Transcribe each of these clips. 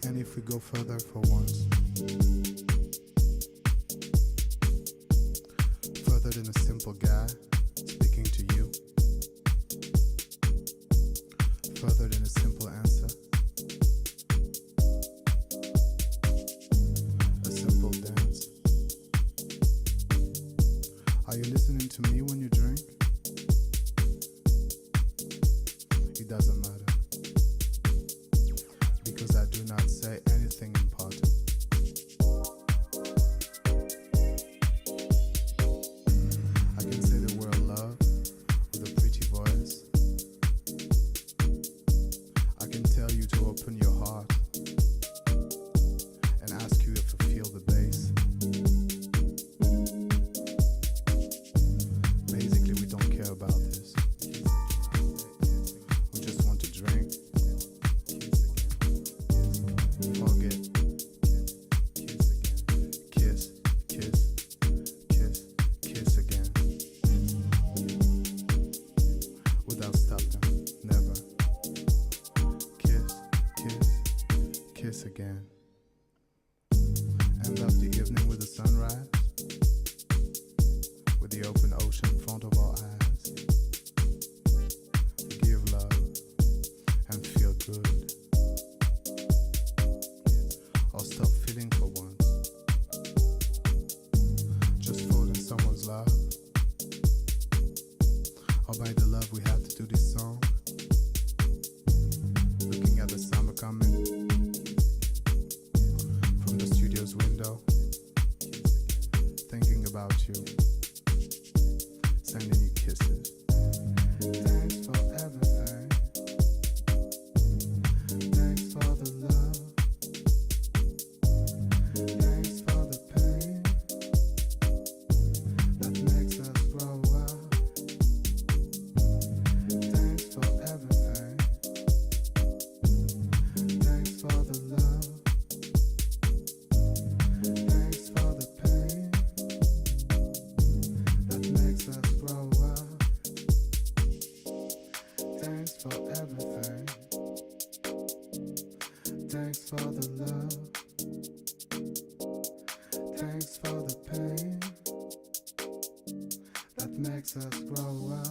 And if we go further for once, further than a simple guy speaking to you, further than a simple answer, a simple dance. Are you listening to me when you drink? It doesn't matter, because I do not say anything important. I can say the word love with a pretty voice. I can tell you to open your heart and ask you if you feel the bass. Basically, we don't care about this. We just want to drink, forget, kiss, kiss, kiss, kiss again. Without stopping, never. Kiss, kiss, kiss again. End up the evening with the sunrise, with the open ocean in front of our eyes. Give love and feel good. Or stop feeling for once. Just fall in someone's love. Or by the love we have to do this song. Looking at the summer coming from the studio's window. Thinking about you. Sending you kisses. Thanks for everything. Thanks for the love. Thanks for the pain that makes us grow up. Thanks for everything. Thanks for the love. Thanks for the pain that makes us grow up. Thanks for everything. Thanks for the love. Thanks for the pain that makes us grow up.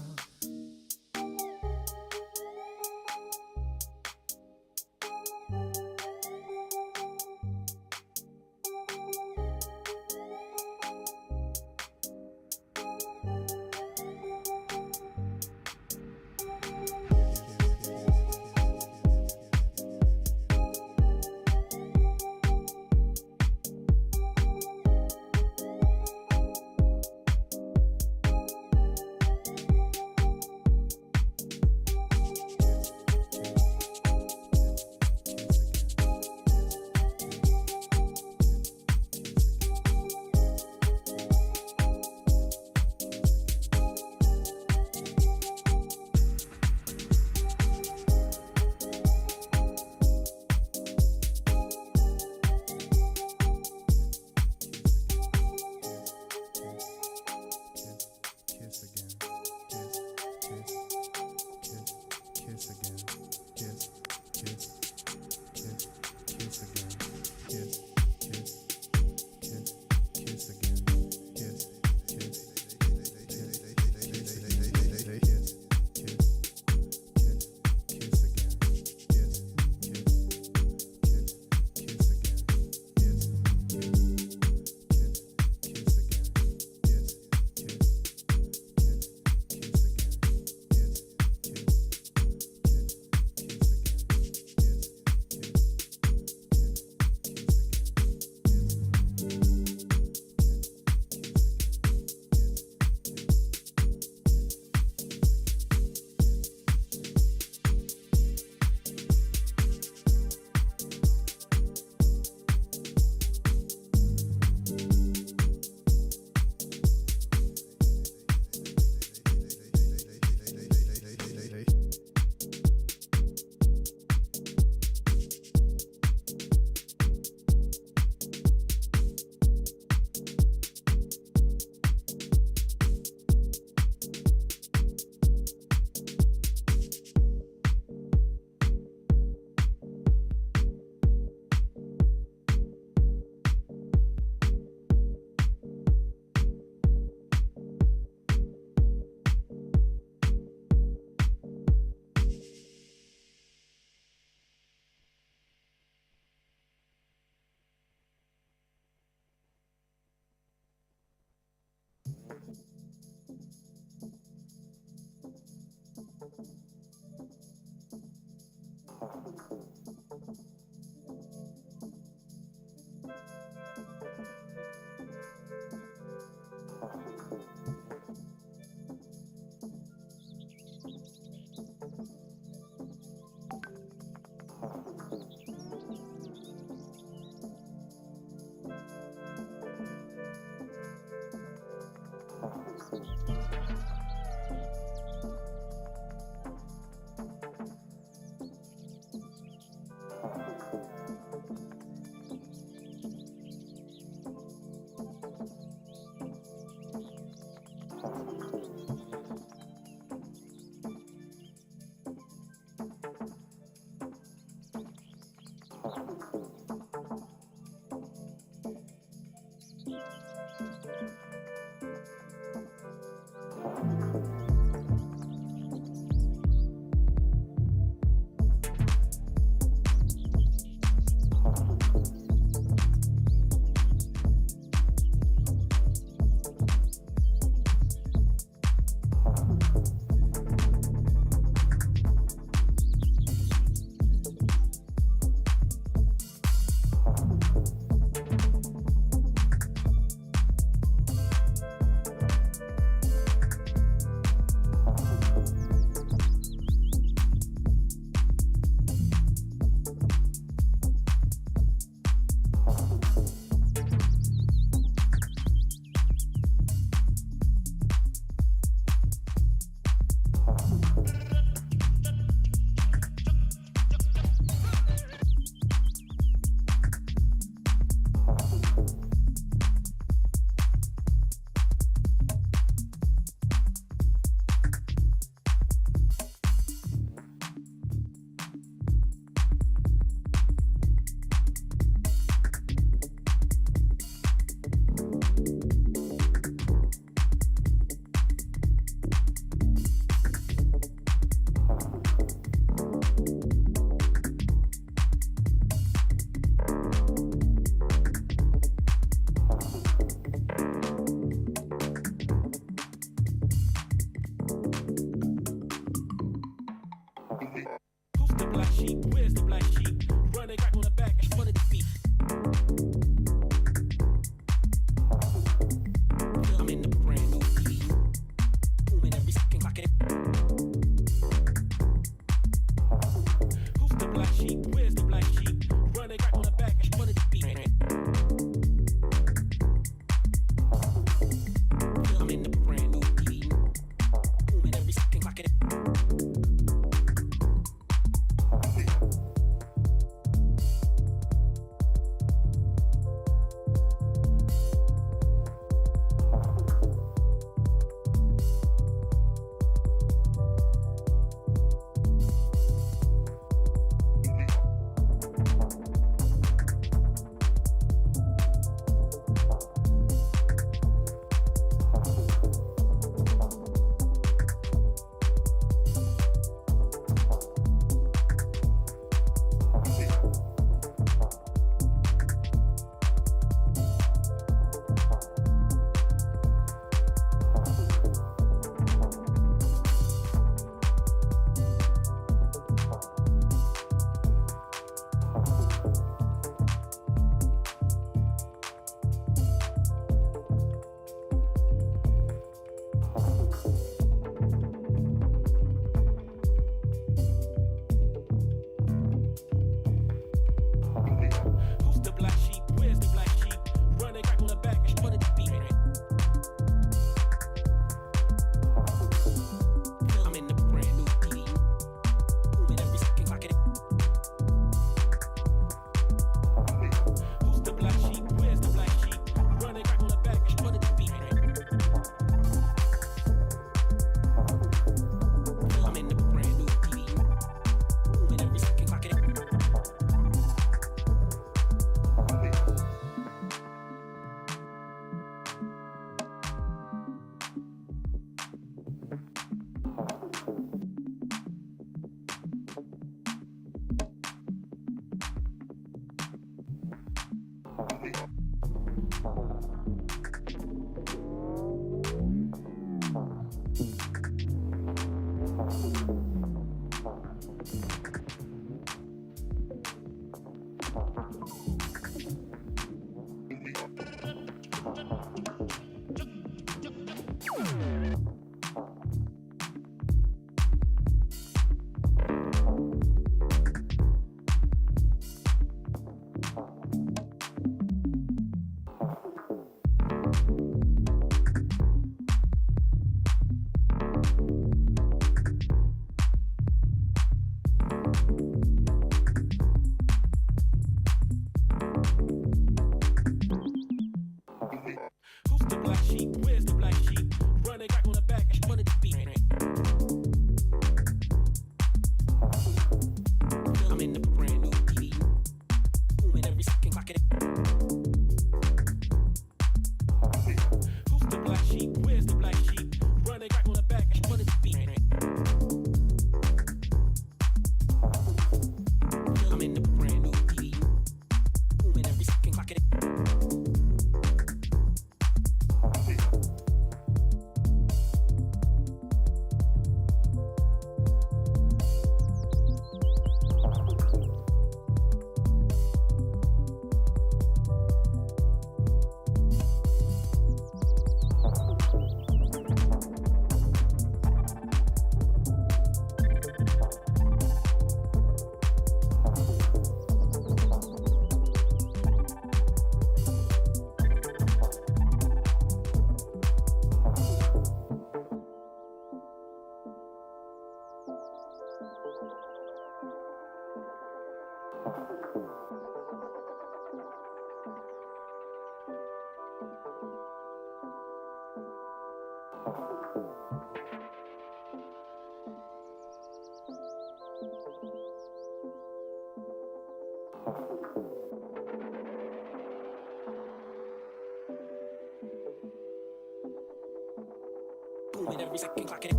Booming every second, clocking it.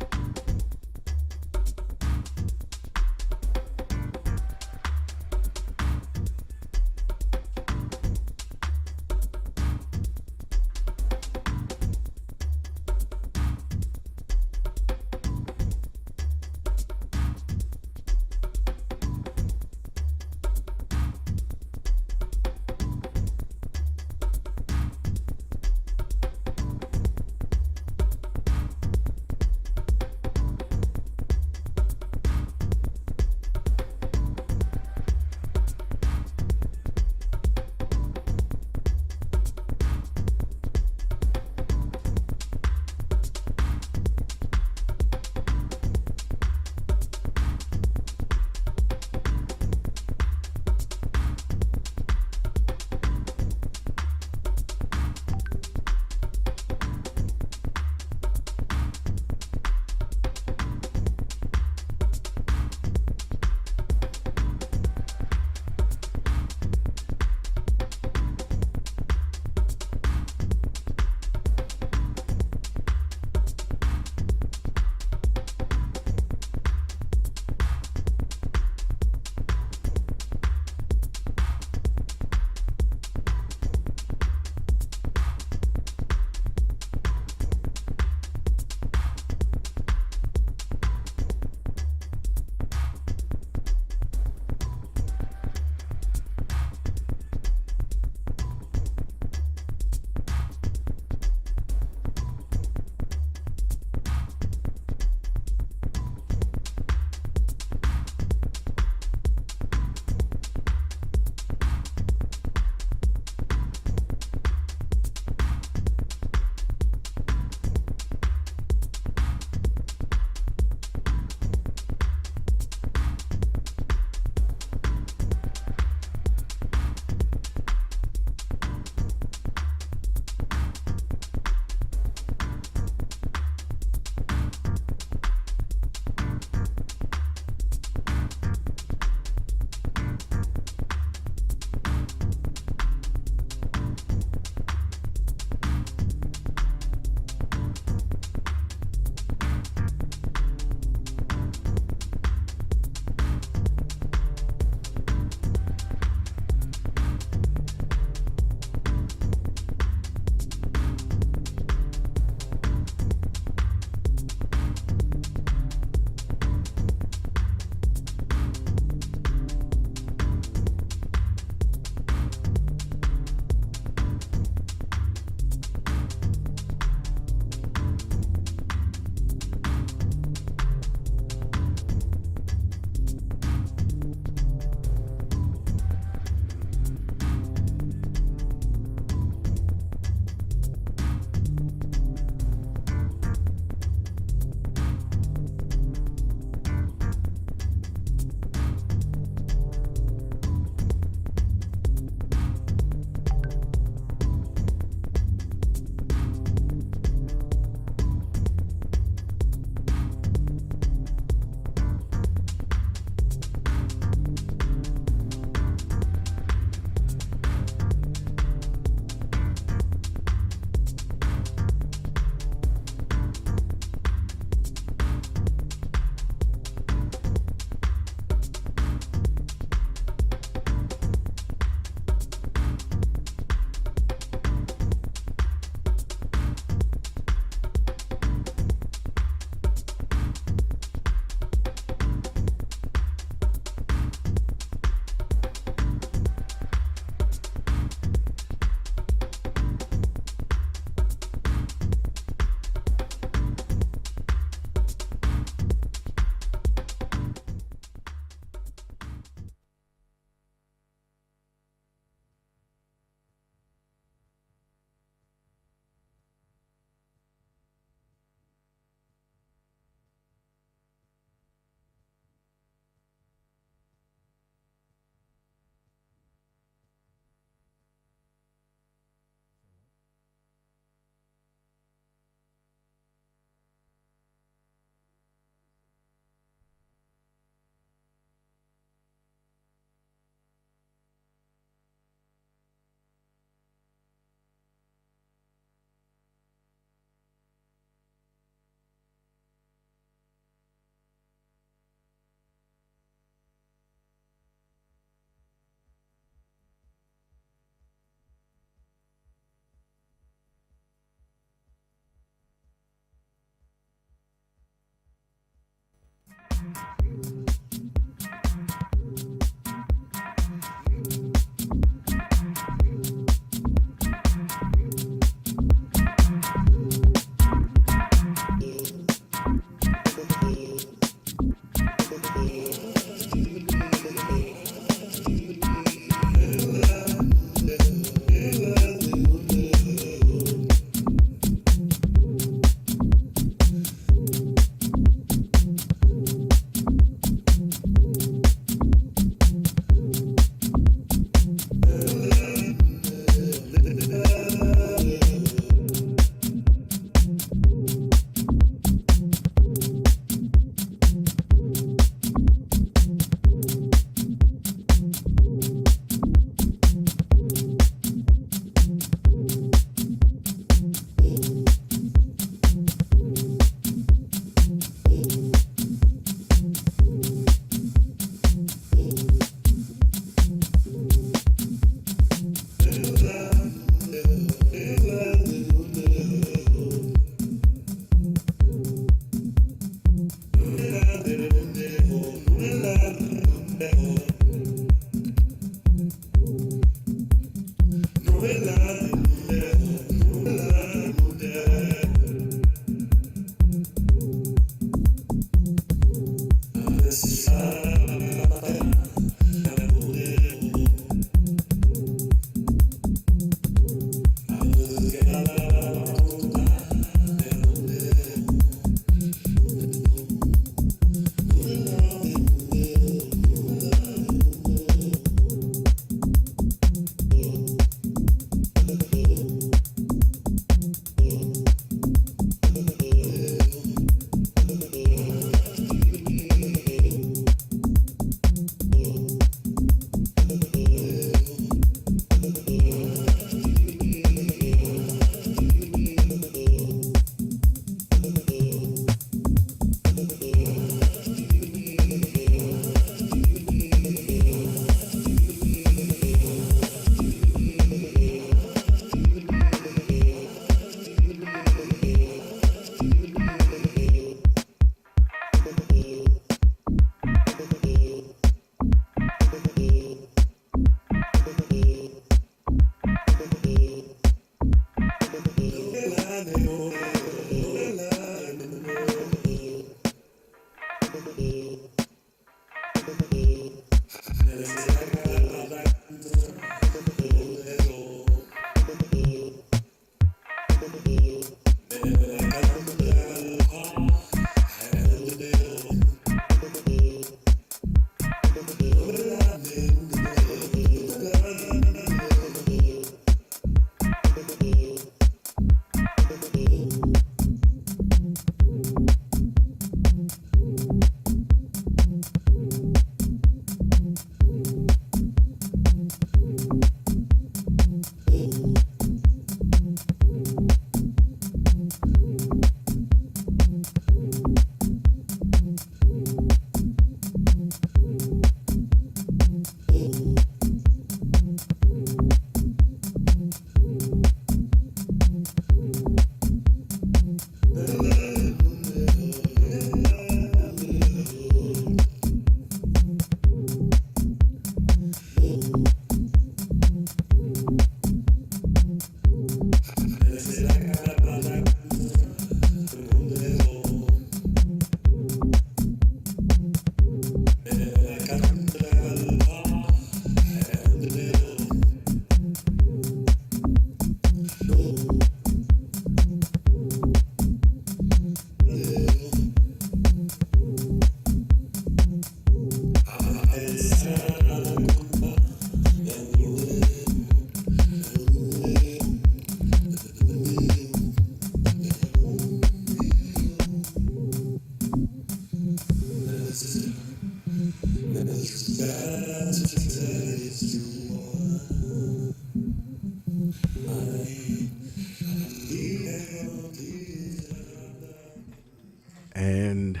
And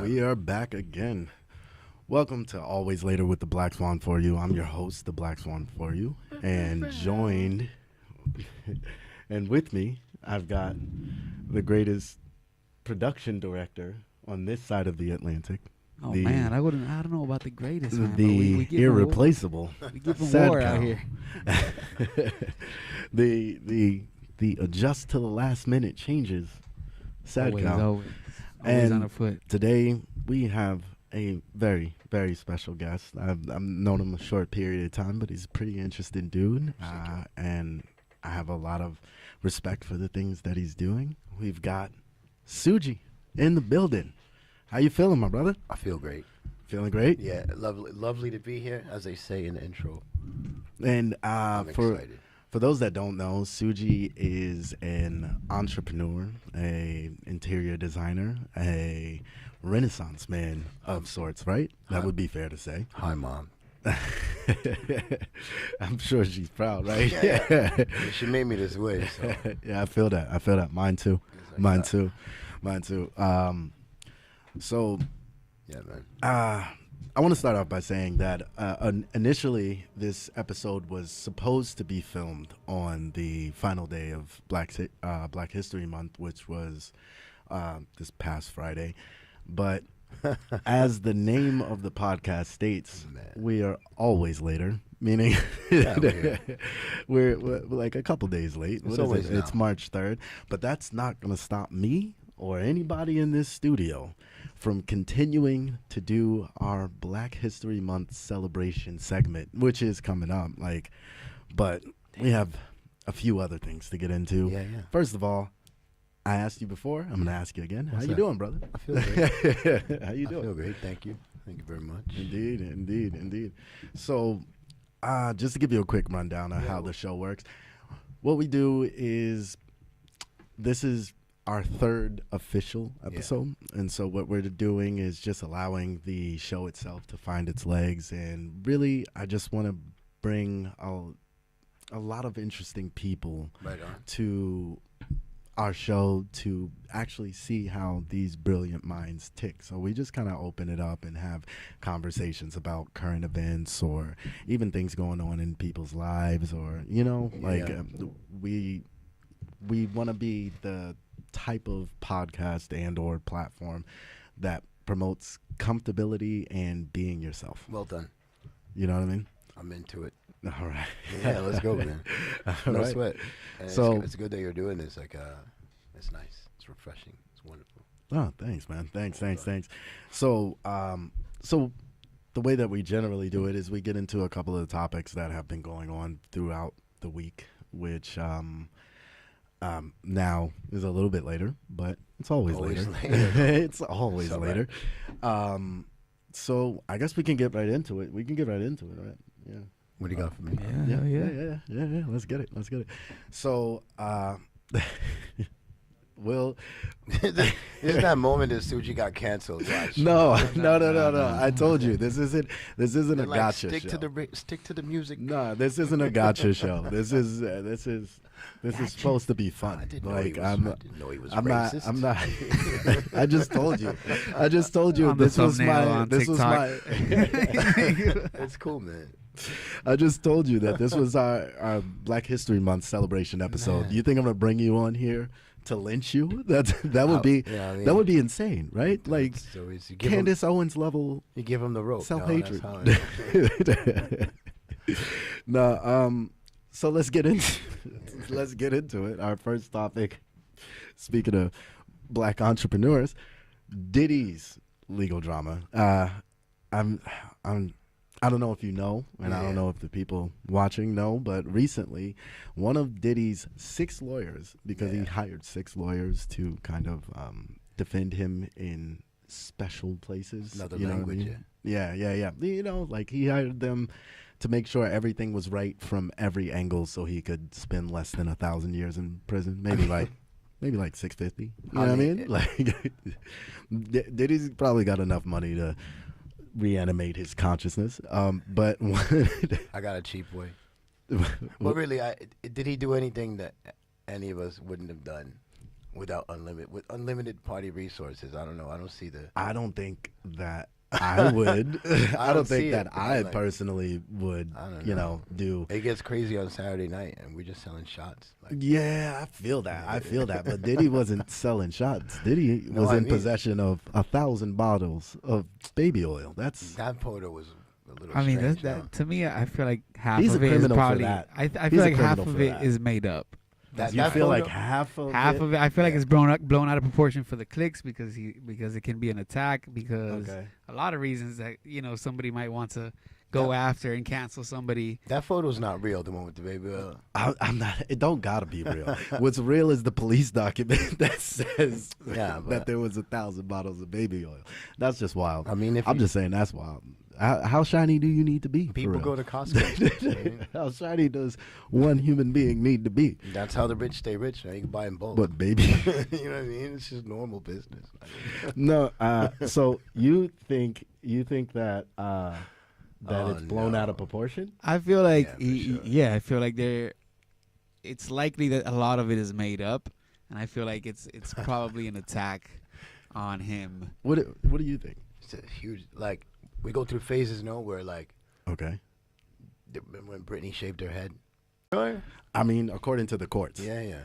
we are back again. Welcome to Always Later with the Theblkswn4u. I'm your host, the Theblkswn4u, and joined and with me, I've got the greatest production director on this side of the Atlantic. Oh man, I don't know about the greatest, man. The but we irreplaceable. We give him Sad war out pal. here. the adjust to the last minute changes. Sad Always, cow. always And on the foot. Today we have a very, very special guest. I've known him a short period of time, but he's a pretty interesting dude. And I have a lot of respect for the things that he's doing. We've got Suju in the building. How you feeling, my brother? I feel great. Feeling great? Yeah, lovely to be here, as they say in the intro. And I'm for excited. for those that don't know, Suju is an entrepreneur, a interior designer, a Renaissance man of sorts, right? That would be fair to say. Hi, Mom. I'm sure she's proud, right? Yeah. She made me this way, so. Yeah, I feel that. Mine too. Mine too. So, Yeah, man. I want to start off by saying that initially this episode was supposed to be filmed on the final day of Black History Month, which was this past Friday. But as the name of the podcast states, Man. we are always later. Meaning, Yeah, we're like a couple days late. It's What is always it? It's now. March 3rd. But that's not going to stop me or anybody in this studio from continuing to do our Black History Month celebration segment, which is coming up. But we have a few other things to get into. Yeah. First of all, I asked you before. I'm going to ask you again. How What's you that? doing, brother? I feel great. How you I doing? feel great. Thank you. Thank you very much. Indeed. So, just to give you a quick rundown of how the show works, what we do is this is our third official episode. And so what we're doing is just allowing the show itself to find its legs. And really, I just want to bring a lot of interesting people Right on. to our show to actually see how these brilliant minds tick. So we just kind of open it up and have conversations about current events or even things going on in people's lives, or we want to be the type of podcast and or platform that promotes comfortability and being yourself. Well done. You know what I mean? I'm into it. All right. Yeah, let's go, man. All No right. sweat. And So- it's good that you're doing this. It's nice. It's refreshing. It's wonderful. Oh, thanks, man. Thanks. So, the way that we generally do it is we get into a couple of the topics that have been going on throughout the week, which now is a little bit later, but it's always later. It's always It's all later. So I guess we can get right into it. Right? Yeah. What do you got for me? Yeah. Let's get it. So, Will. This is that moment that Suju got canceled. Watch. No. I told you this isn't They're a like, gotcha stick show. stick to the music. No, this isn't a gotcha show. This is supposed to be fun. I didn't Like know he was I'm racist. not. I just told you. On the This was thumbnail my. on This was my. It's cool, man. I just told you that this was our Black History Month celebration episode. Man. You think I'm gonna bring you on here to lynch you? That would be yeah, I mean, that would be insane, right? Like so you give him, Candace Owens level you give him the rope. self-hatred. No, that's how No, so let's get into it. Our first topic, speaking of black entrepreneurs, Diddy's legal drama. I don't know if you know, and I don't know if the people watching know, but recently, one of Diddy's 6 lawyers, because he hired 6 lawyers to kind of defend him in special places. Another you know what I language, mean? Yeah. You know, like he hired them to make sure everything was right from every angle, so he could spend less than 1,000 years in prison, maybe like 650. You know what I mean? Like Diddy's probably got enough money to reanimate his consciousness. But I got a cheap way. But really, did he do anything that any of us wouldn't have done with unlimited party resources? I don't know. I don't see the. I don't think that I would. I don't see think that it, I like, personally would, I don't you know. know, do. It gets crazy on Saturday night, and we're just selling shots. Like, Yeah, I feel that. But Diddy wasn't selling shots. Diddy No, was I in mean- possession of 1,000 bottles of baby oil. That's that photo was a little. I mean, strange, that to me, I feel like half He's a of it is criminal for probably. that. I He's feel a like half criminal of for it that. is made up. That, you that feel like photo- half of Half of it, I feel like Yeah. it's blown out of proportion for the clicks because it can be an attack because Okay. a lot of reasons that somebody might want to go after and cancel somebody. That photo's not real. The one with the baby oil. I'm not. It don't gotta be real. What's real is the police document that says Yeah, that but- there was 1,000 bottles of baby oil. That's just wild. I mean, if I'm you- just saying that's wild. How shiny do you need to be? for People real? go to Costco. How shiny does one human being need to be? That's how the rich stay rich. Now you can buy in bulk. But baby, you know what I mean? It's just normal business. no. So you think that Oh, it's blown no. out of proportion? I feel like Yeah, for sure. I feel like it's likely that a lot of it is made up, and I feel like it's probably an attack on him. What do you think? It's a huge, like, we go through phases, where, like, Okay. remember when Britney shaved her head? I mean, according to the courts. Yeah.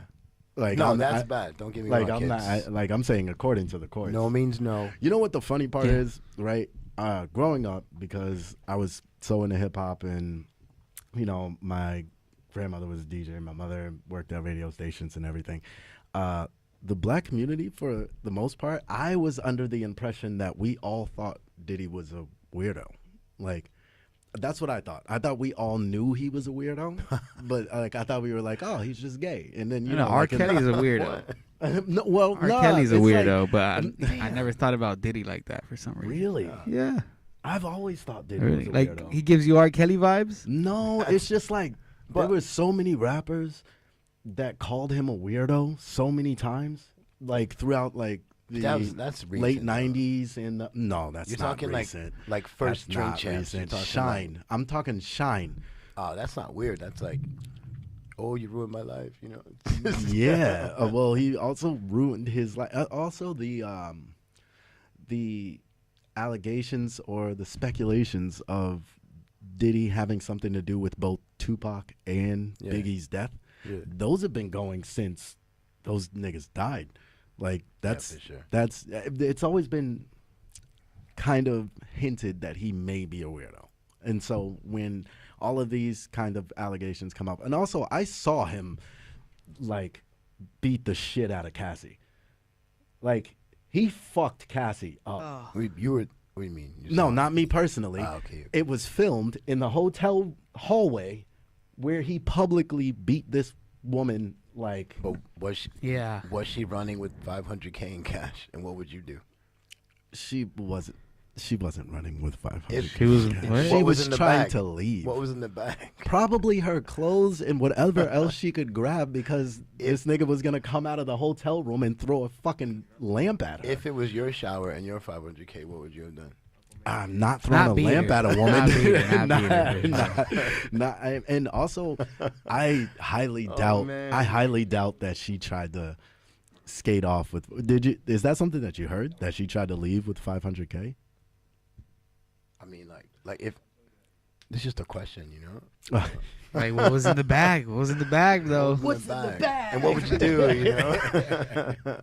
Like, No, that's bad. Don't get me wrong, I'm kids. not. I'm saying according to the courts. No means no. You know what the funny part Yeah. is, right? Growing up, because I was so into hip hop, and my grandmother was a DJ, my mother worked at radio stations and everything. The black community, for the most part, I was under the impression that we all thought Diddy was a weirdo. Like, that's what I thought. I thought we all knew he was a weirdo, but like I thought we were like, oh, he's just gay, and then You know, R. like, Kelly's a weirdo. R. R. Kelly's a weirdo, but I never thought about Diddy like that for some reason. Really? Yeah. I've always thought Diddy Really? was a Like weirdo. he gives you R. Kelly vibes? No, it's just like there But- were so many rappers that called him a weirdo so many times, like throughout like the That's recent, late though. '90s and no, that's You're not talking recent. like first That's drink not champs. You're recent. talking Shine. I'm talking Shine. oh, that's not weird. That's like, oh, you ruined my life. You know. Yeah. Well, he also ruined his life. Also, the allegations or the speculations of Diddy having something to do with both Tupac and Yeah. Biggie's death. Yeah. Those have been going since those niggas died. Like that's for sure. that's it's always been kind of hinted that he may be a weirdo. And so when all of these kind of allegations come up, and also I saw him like beat the shit out of Cassie. Like he fucked Cassie up. You were. What do you mean? You No, saw- not me personally. Okay. It was filmed in the hotel hallway where he publicly beat this woman. Like, But was she? Yeah. Was she running with 500K in cash? And what would you do? she wasn't running with 500. If- She was She what? What was was in the trying bag? to leave. What was in the bag? Probably her clothes and whatever else she could grab, because this nigga was gonna come out of the hotel room and throw a fucking lamp at her. If it was your shower and your 500K, what would you have done? I'm not throwing Not a beat lamp her. at a woman. Not beat her, not beat her. And also, I highly doubt. man. I highly doubt that she tried to skate off with. Did you? Is that something that you heard, that she tried to leave with 500K? I mean, like if this is just a question, you know. Like what was in the bag? What was in the bag though? What's in the bag? And what would you do? You know.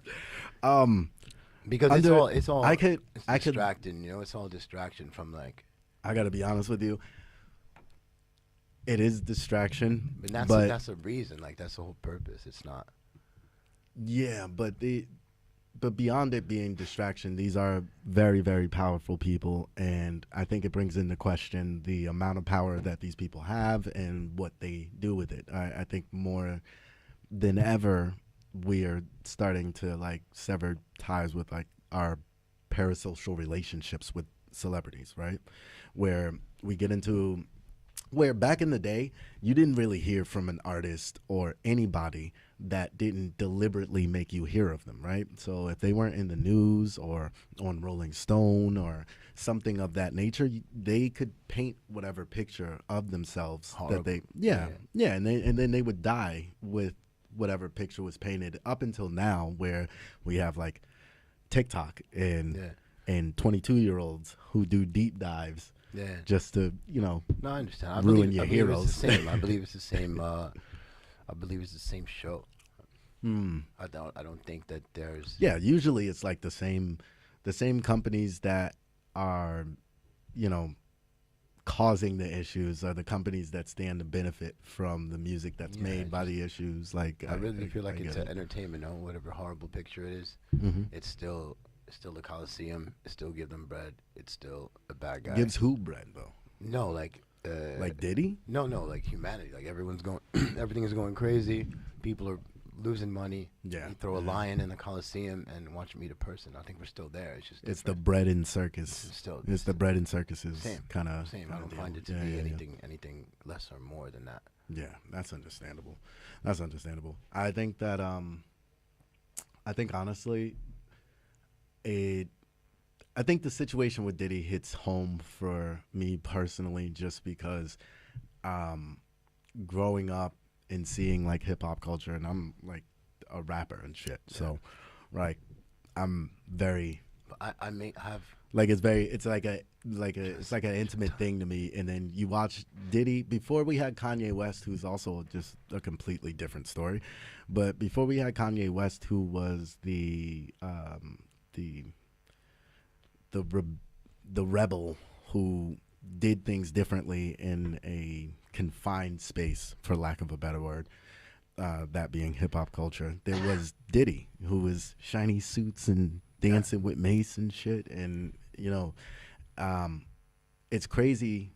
Because it's all. I could. Distracting, you know. It's all distraction from like. I gotta be honest with you. It is distraction, And but that's a reason. Like that's the whole purpose. It's not. yeah, but beyond it being distraction, these are very, very powerful people, and I think it brings into question the amount of power that these people have and what they do with it. I think more than ever, we are starting to like sever ties with like our parasocial relationships with celebrities, right? Where we get into where back in the day, you didn't really hear from an artist or anybody that didn't deliberately make you hear of them, right? So if they weren't in the news or on Rolling Stone or something of that nature, they could paint whatever picture of themselves that they, and then they would die with whatever picture was painted, up until now, where we have like TikTok and 22-year-olds who do deep dives. Yeah. Just to, No, I understand. I ruin believe, your I believe heroes. It's the same. I believe it's the same. I believe it's the same show. I don't think that there's. Yeah, usually it's like the same companies that are, causing the issues are the companies that stand to benefit from the music that's made by the issues. Like I really feel like it's get it. entertainment. Whatever horrible picture it is, it's still the Coliseum. It still give them bread. It's still a bad guy. Gives who bread though? No, like Diddy? No, like humanity. Like everyone's going, everything is going crazy. People are losing money. Yeah. You throw a lion in the Coliseum and watch him eat a person. I think we're still there. It's just It's the different. bread and circus. Still, It's the bread and circuses same kind of same. I don't find it to be anything less or more than that. Yeah, that's understandable. That's understandable. I think that I think honestly, I think the situation with Diddy hits home for me personally, just because growing up and seeing like hip hop culture, and I'm like a rapper and shit, so like I'm very I may have. Like it's like an intimate thing to me. And then you watch Diddy before we had Kanye West, who's also just a completely different story. But before we had Kanye West, who was the rebel who did things differently in a confined space, for lack of a better word. That being hip hop culture, there was Diddy, who was shiny suits and dancing with Mace and shit, and it's crazy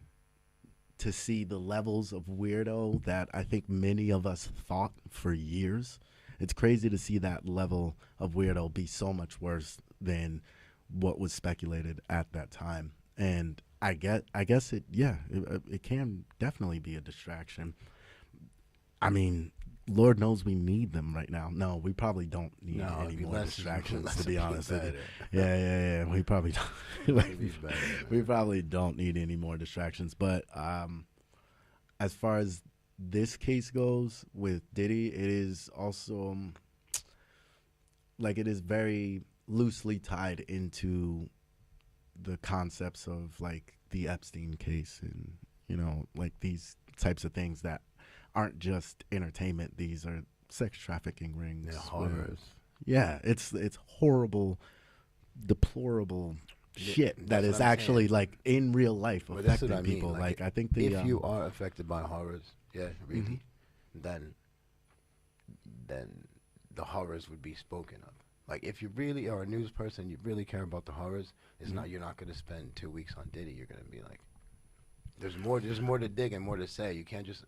to see the levels of weirdo that I think many of us thought for years. It's crazy to see that level of weirdo be so much worse than what was speculated at that time. And I guess it can definitely be a distraction. I mean, Lord knows we need them right now. No, we probably don't need any more distractions, to be honest with you. Yeah. We probably don't. We probably don't need any more distractions. But as far as this case goes with Diddy, it is also it is very loosely tied into the concepts of the Epstein case and these types of things that aren't just entertainment. These are sex trafficking rings. They're horrors. Yeah, it's horrible, deplorable shit that is actually in real life affecting people. I think if you are affected by horrors, really, then the horrors would be spoken of. If you really are a news person, you really care about the horrors. It's not. You're not going to spend 2 weeks on Diddy. You're going to be like, there's more to dig and more to say. You can't just.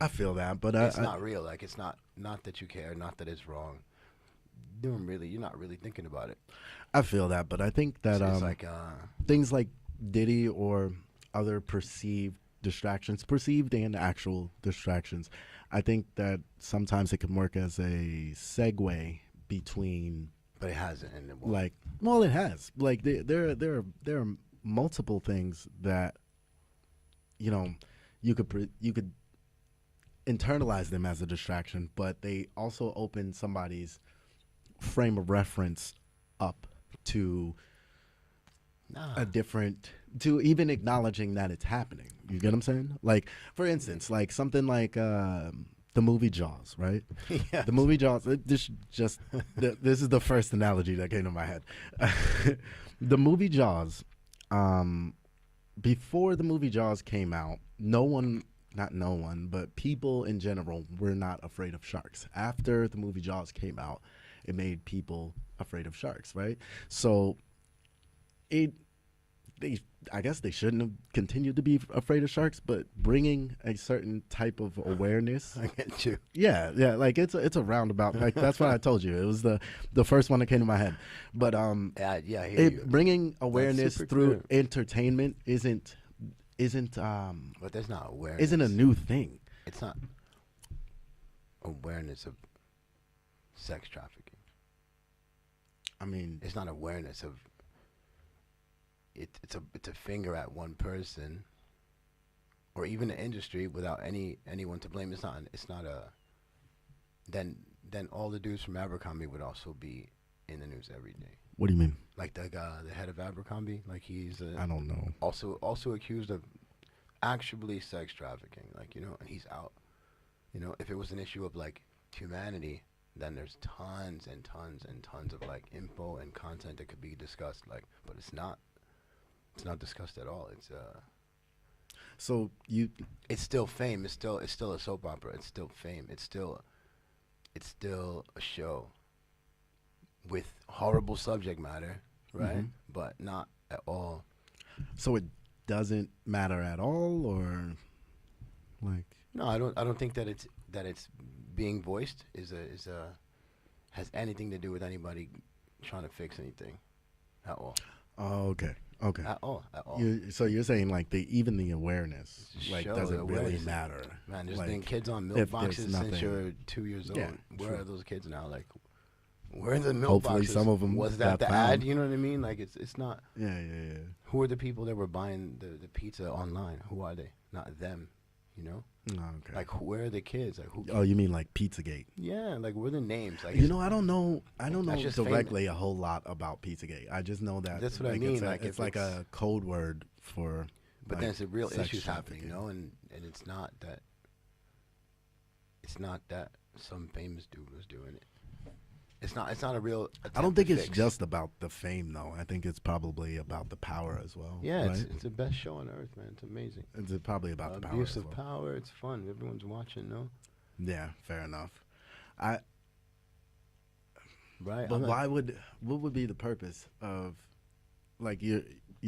I feel that, but it's not real. It's not that you care, not that it's wrong. You're not really thinking about it. I feel that, but I think that things like Diddy or other perceived and actual distractions, I think that sometimes it can work as a segue between. But it hasn't, and it has. There are multiple things that you could internalize them as a distraction, but they also open somebody's frame of reference up to a different, to even acknowledging that it's happening. You get what I'm saying? For instance, something like the movie Jaws, right? Yes. The movie Jaws. This is the first analogy that came to my head. The movie Jaws. Before the movie Jaws came out, not no one, but people in general were not afraid of sharks. After the movie Jaws came out, it made people afraid of sharks, right? So I guess they shouldn't have continued to be afraid of sharks, but bringing a certain type of awareness. I get you. Yeah, it's a roundabout. That's what I told you. It was the first one that came to my head. But I hear you. Bringing awareness through entertainment isn't but there's not awareness. Isn't a new thing. It's not awareness of sex trafficking. I mean, it's not awareness of. It's a finger at one person, or even the industry without anyone to blame. It's not a. Then all the dudes from Abercrombie would also be in the news every day. What do you mean? The head of Abercrombie, he's I don't know. Also accused of actually sex trafficking, and he's out. If it was an issue of humanity, then there's tons and tons and tons of info and content that could be discussed. But it's not. It's not discussed at all. So it's still fame. It's still a soap opera. It's still fame. It's still a show with horrible subject matter, right? Mm-hmm. But not at all. So it doesn't matter at all, or No, I don't think that it's being voiced has anything to do with anybody trying to fix anything at all. Oh, okay. At all. So you're saying even the awareness doesn't really matter. Man, there's been kids on milk boxes since you're 2 years old. Yeah, where are those kids now? Where are the milk Hopefully boxes? some of them was that the found. ad? You know what I mean? It's not. Yeah. Who are the people that were buying the pizza online? Who are they? Not them. You know, Okay. like where are the kids? Like who? Oh, you mean like Pizzagate? Yeah, like where are the names? Like You know, I don't know. I don't know That's just directly a whole lot about Pizzagate. I just know that That's what I mean, It's, like, it's if like it's- a code word for. but like, then it's a real sex issues happening, trafficking. and it's not that. It's not that some famous dude was doing it. It's not. It's not a real. I don't think attempt to it's fix. just about the fame, though. I think it's probably about the power as well. Yeah, right? it's the best show on earth, man. It's amazing. It's probably about the power. Abuse as of well. power. It's fun. Everyone's watching, no? Yeah, fair enough. Right? But I'm not- why would? What would be the purpose of? Like you're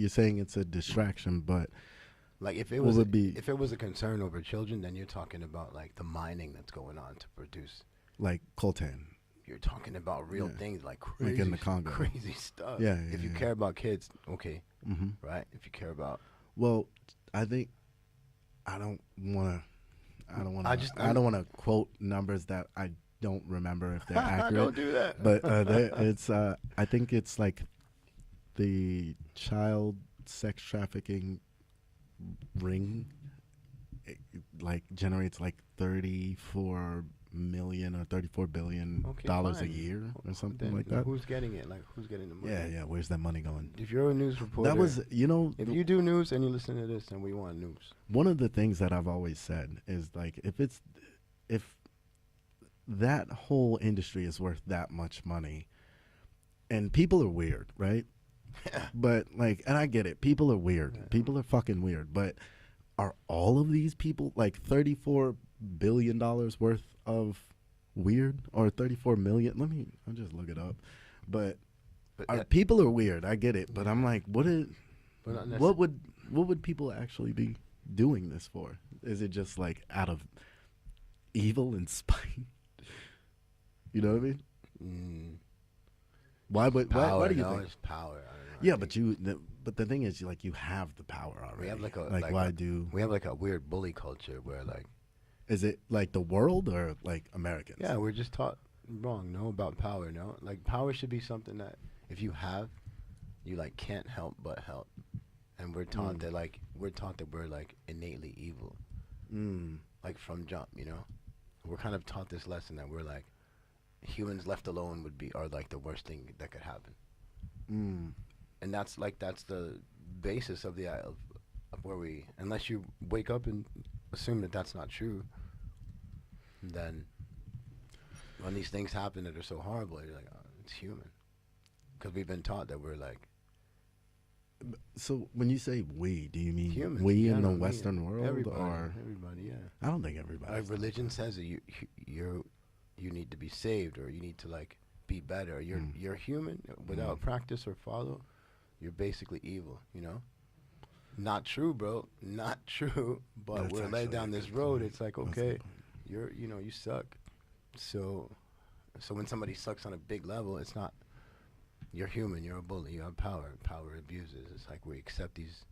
saying it's a distraction, but Like if it what was would be- if it was a concern over children, then you're talking about like the mining that's going on to produce. like coltan. You're talking about real Yeah. things like Like crazy, in the Congo. crazy stuff. Yeah, If yeah, you yeah. care about kids, okay, Mm-hmm. right? If you care about, Well, I think I don't want to. I don't want I to. just- I don't want to quote numbers that I don't remember if they're accurate. don't do that. But it's. I think it's like the child sex trafficking ring. Like generates like 34 million or 34 billion Okay, dollars a fine. year or something Then like that. Who's getting it? Like who's getting the money? Yeah, yeah. Where's that money going? If you're a news reporter, That was, you know, if you do news and you listen to this, then we want news. one of the things that I've always said is like if that whole industry is worth that much money, and people are weird, right? Yeah. But like, and I get it, people are weird. Yeah. People are fucking weird. But are all of these people like $34 billion worth of weird, or 34 million? I'll just look it up. But But are, that- people are weird. I get it, but I'm like, but not what would people actually be doing this for? Is it just like out of evil and spite? You know what I mean? Mm, Why would power, why do you no, think? it's power. I don't know. Yeah, I but think but the thing is, like, you have the power already. we have like a why do? we have like a weird bully culture where like Is it like the world or like Americans? yeah, we're just taught wrong. No, about power. No, like power should be something that if you have, you like can't help but help. And we're taught that like we're like innately evil, Mm. like from jump. You know, we're kind of taught this lesson that we're like humans left alone are like the worst thing that could happen. Mm. And that's the basis of of where we, unless you wake up and assume that that's not true, then when these things happen that are so horrible, you're like, oh, it's human, because we've been taught that we're like So when you say we, do you mean humans. we Yeah, in the no, we, Western world, everybody, or everybody, yeah. I don't think everybody. Like religion says that you need to be saved, or you need to like be better. You're human without practice or follow. You're basically evil, you know? Not true, bro. Not true. But That's we're led actually down a this good road. point. It's like, That's a okay, good point. you suck. So when somebody sucks on a big level, it's not, you're human, you're a bully, you have power. Power abuses. It's like we accept these,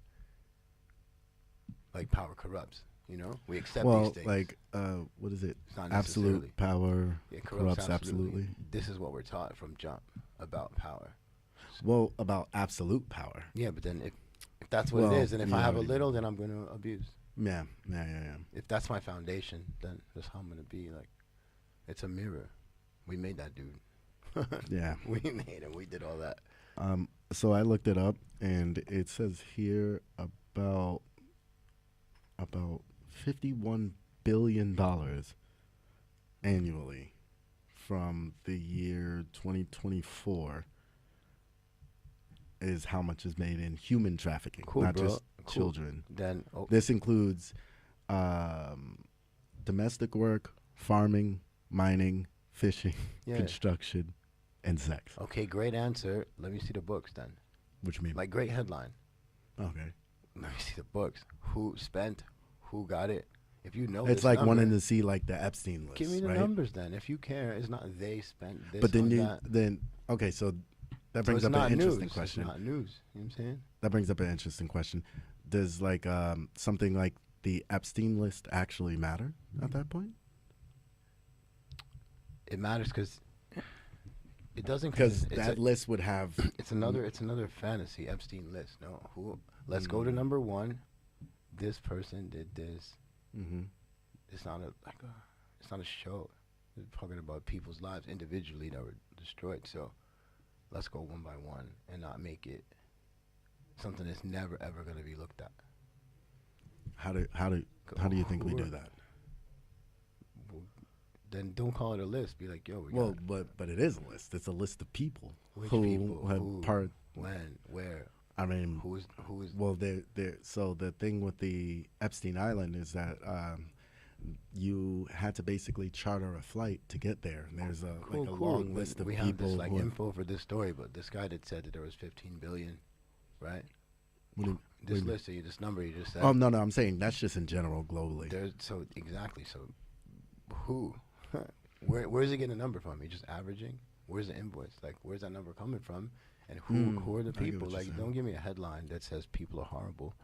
like power corrupts, you know? We accept these Well, things. like what is it? It's not necessarily. Absolute power It corrupts absolutely. This is what we're taught from jump about power. Well, about absolute power. Yeah, but then if that's what Well, it is, and if you I know have a what I little, then I'm going to abuse. Yeah. If that's my foundation, then that's how I'm going to be. Like, it's a mirror. We made that dude. Yeah. We made him. We did all that. So I looked it up, and it says here about $51 billion annually from the year 2024 is how much is made in human trafficking, Cool, not bro. just Cool. children. Then, This includes domestic work, farming, mining, fishing, yeah. construction, and sex. Okay, great answer. Let me see the books then. Which you mean? Like, great headline. Okay. Let me see the books. Who spent? Who got it? If you know It's this like number, wanting to see like the Epstein list, give me the right? numbers then. If you care, it's not they spent this But then on you that. okay, so that So brings it's up not an interesting news. question. It's not news. You know what I'm saying? That brings up an interesting question. Does like something like the Epstein list actually matter at that point? It matters because it doesn't. Because it's that list would have It's another fantasy Epstein list. No, let's go to number one. This person did this. Mm-hmm. It's not it's not a show. We're talking about people's lives individually that were destroyed. So let's go one by one and not make it something that's never ever going to be looked at. How do you think we do that? Well, then don't call it a list. Be like, yo, Well, but it is a list. It's a list of people which who people, have who, when, where, I mean, who is. well, so the thing with the Epstein Island is that you had to basically charter a flight to get there. And there's a long list of we people. have this like who info for this story, but this guy that said that there was 15 billion, right? What do you- This what do you- list, this number you just said. Oh no, I'm saying that's just in general globally. There's so exactly. So who, where's he getting a number from? He just averaging. Where's the invoice? Like, where's that number coming from? And who are the I get people? what you're Like, saying. don't give me a headline that says people are horrible.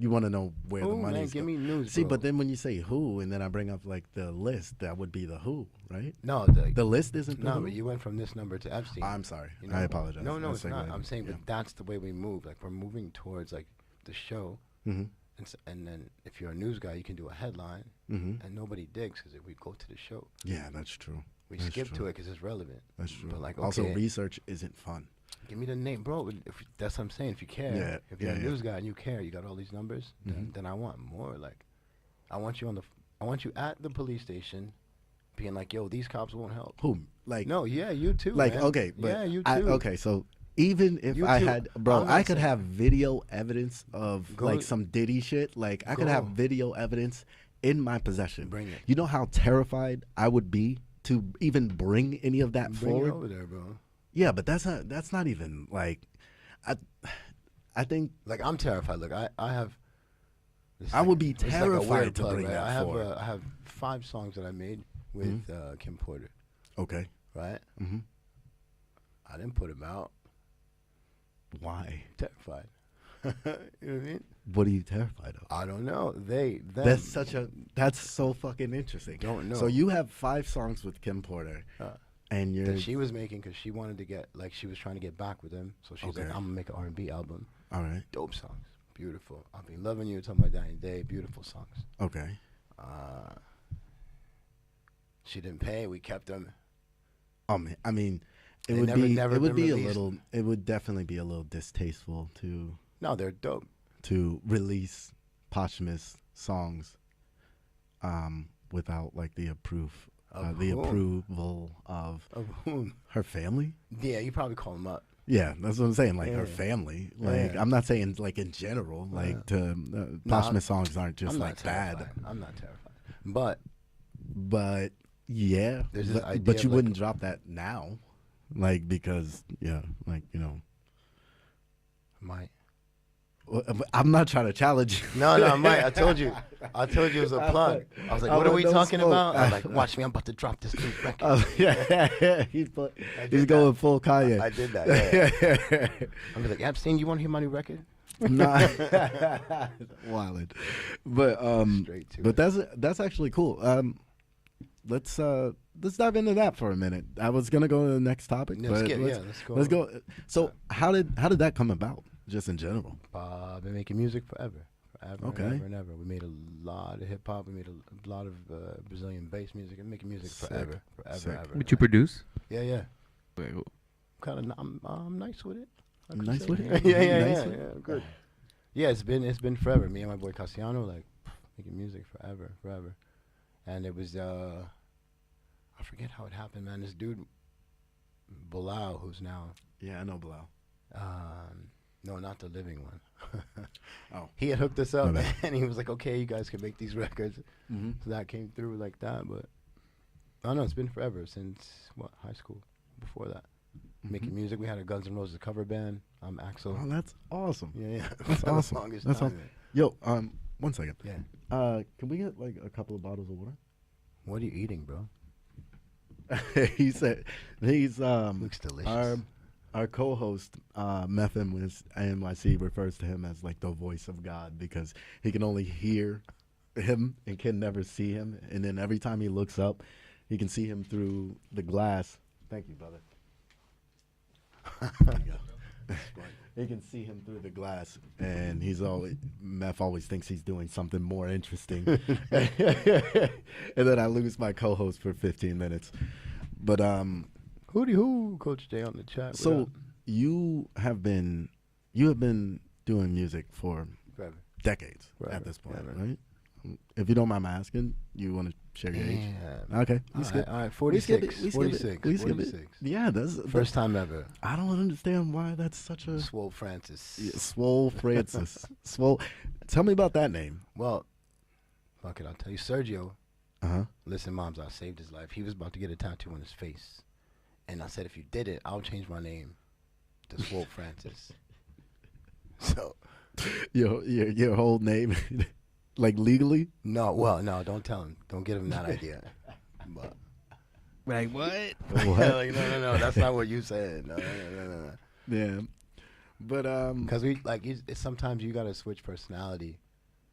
You want to know where the Who, man? money's Give going. me news. See, bro. but then when you say who, and then I bring up like the list, that would be the who, right? no, The list isn't the no, who? but you went from this number to Epstein. I'm sorry. You know? I apologize. No, I it's not. segued. I'm saying, Yeah. but that's the way we move. Like, we're moving towards like the show, Mm-hmm. and then if you're a news guy, you can do a headline, Mm-hmm. and nobody digs because if we go to the show, Yeah, that's true. we That's skip true. to it because it's relevant. That's true. But like, Also, okay, research isn't fun. give me the name, bro. If that's what I'm saying. If you care, Yeah, if you're yeah, a yeah. news guy and you care, you got all these numbers. Mhm. Then I want more. Like, I want you I want you at the police station, being like, yo, these cops won't help. Who? Like, No, yeah, you too. like man. okay, but yeah, you too. okay, so even if You I too. had, bro, I'm not I could saying- have video evidence of Go- like some Diddy shit. Like, I could have Go. video evidence in my possession. Bring it. You know how terrified I would be to even bring any of that Bring it forward? over there, bro. Yeah, but that's not even like, I think Like, I'm terrified. Look, I have. this is I would be it's like a terrified weird to plug, bring right? that forward. I have 5 songs that I made with Kim Porter, okay. right? Mm-hmm. I didn't put them out. Why? Terrified. You know what I mean? What are you terrified of? I don't know. Them, That's so fucking interesting. Don't know. So you have 5 songs with Kim Porter, Uh, and you're that she was making because she wanted to get, like, she was trying to get back with him. So she's like, Okay. I'm gonna make an R&B album. all right. Dope songs, beautiful. I've been loving you, talking about Dying Day, beautiful songs. Okay. She didn't pay. We kept them. I mean, it They would never- be never it would been be released. a little. It would definitely be a little distasteful No, they're dope. to release posthumous songs, without like the Of the whom? approval of Of whom? her family. Yeah, you probably call them up. Yeah, that's what I'm saying. Like her Yeah. family. Like Yeah. I'm not saying like in general. Like posthumous songs aren't just I'm like not terrified. bad. I'm not terrified. But But yeah, There's this idea but of, you like- wouldn't drop that now, like because like might. I'm not trying to challenge you. No, Mike. I told you. It was a plug. I was like, "What are we no talking smoke. about?" I was like, "Watch me. I'm about to drop this new record." Yeah. He's did going full Kanye. I did that. Yeah. I'm like, Epstein, you want to hear my new record? Nah. Wildin'. But Straight to but it. that's actually cool. Let's dive into that for a minute. I was gonna go to the next topic. Yeah, but let's go. Let's go. So how did that come about? Just in general. I've been making music forever. Okay. and ever and ever. We made a lot of hip hop. We made a lot of Brazilian bass music. I'm making music Sick. forever, Sick. ever. But you produce? Yeah. Wait, I'm nice with it. I could Nice say. with it? yeah, Nice with yeah, good. Yeah, it's been forever. Me and my boy Cassiano, like, making music forever. And it was I forget how it happened, man. This dude Bilal, who's now Yeah, I know Bilal. no, not the living one. Oh. He had hooked us up, My bad. and he was like, "Okay, you guys can make these records." Mm-hmm. So that came through like that, but I don't know. It's been forever since high school. Before that, making music. We had a Guns N' Roses cover band. I'm Axel. Oh, that's awesome. Yeah. That's For the awesome. longest That's time, Yo, 1 second. man. Yeah. Can we get like a couple of bottles of water? What are you eating, bro? He said he's Looks delicious. our co-host Meth NYC refers to him as like the voice of God because he can only hear him and can never see him, and then every time he looks up, he can see him through the glass. Thank you, brother. There you go. he can see him through the glass, and Meth always thinks he's doing something more interesting, and then I lose my co-host for 15 minutes. But Hootie hoo, Coach J on the chat. so you have been doing music for Forever. decades Forever. at this point, Yeah, right? If you don't mind my asking, you want to share your age? Yeah. Okay, All skip. right, We skip 46. it. We skip it. 46. We skip it. 46. Yeah, that's First time ever. I don't understand why that's such a Swole Francis. Swole Francis. Swole. Tell me about that name. Well, fuck it, I'll tell you. Sergio, Uh-huh. listen, moms, I saved his life. He was about to get a tattoo on his face. And I said, if you did it, I'll change my name to Swole Francis. So, Your whole name, like legally? no, don't tell him. Don't give him that idea. But Like what? like, no, that's not what you said. No. Yeah. But Because sometimes you gotta switch personality.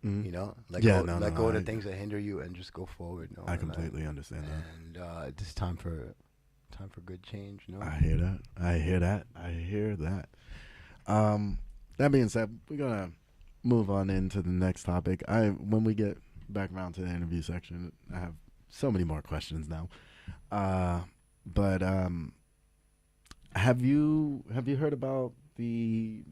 mhm. You know, Yeah, let go of the I- things that hinder you and just go forward. No, I completely understand that. And it's time for good change. No, I hear that. That being said, we're gonna move on into the next topic. When we get back around to the interview section, I have so many more questions now. But have you heard about the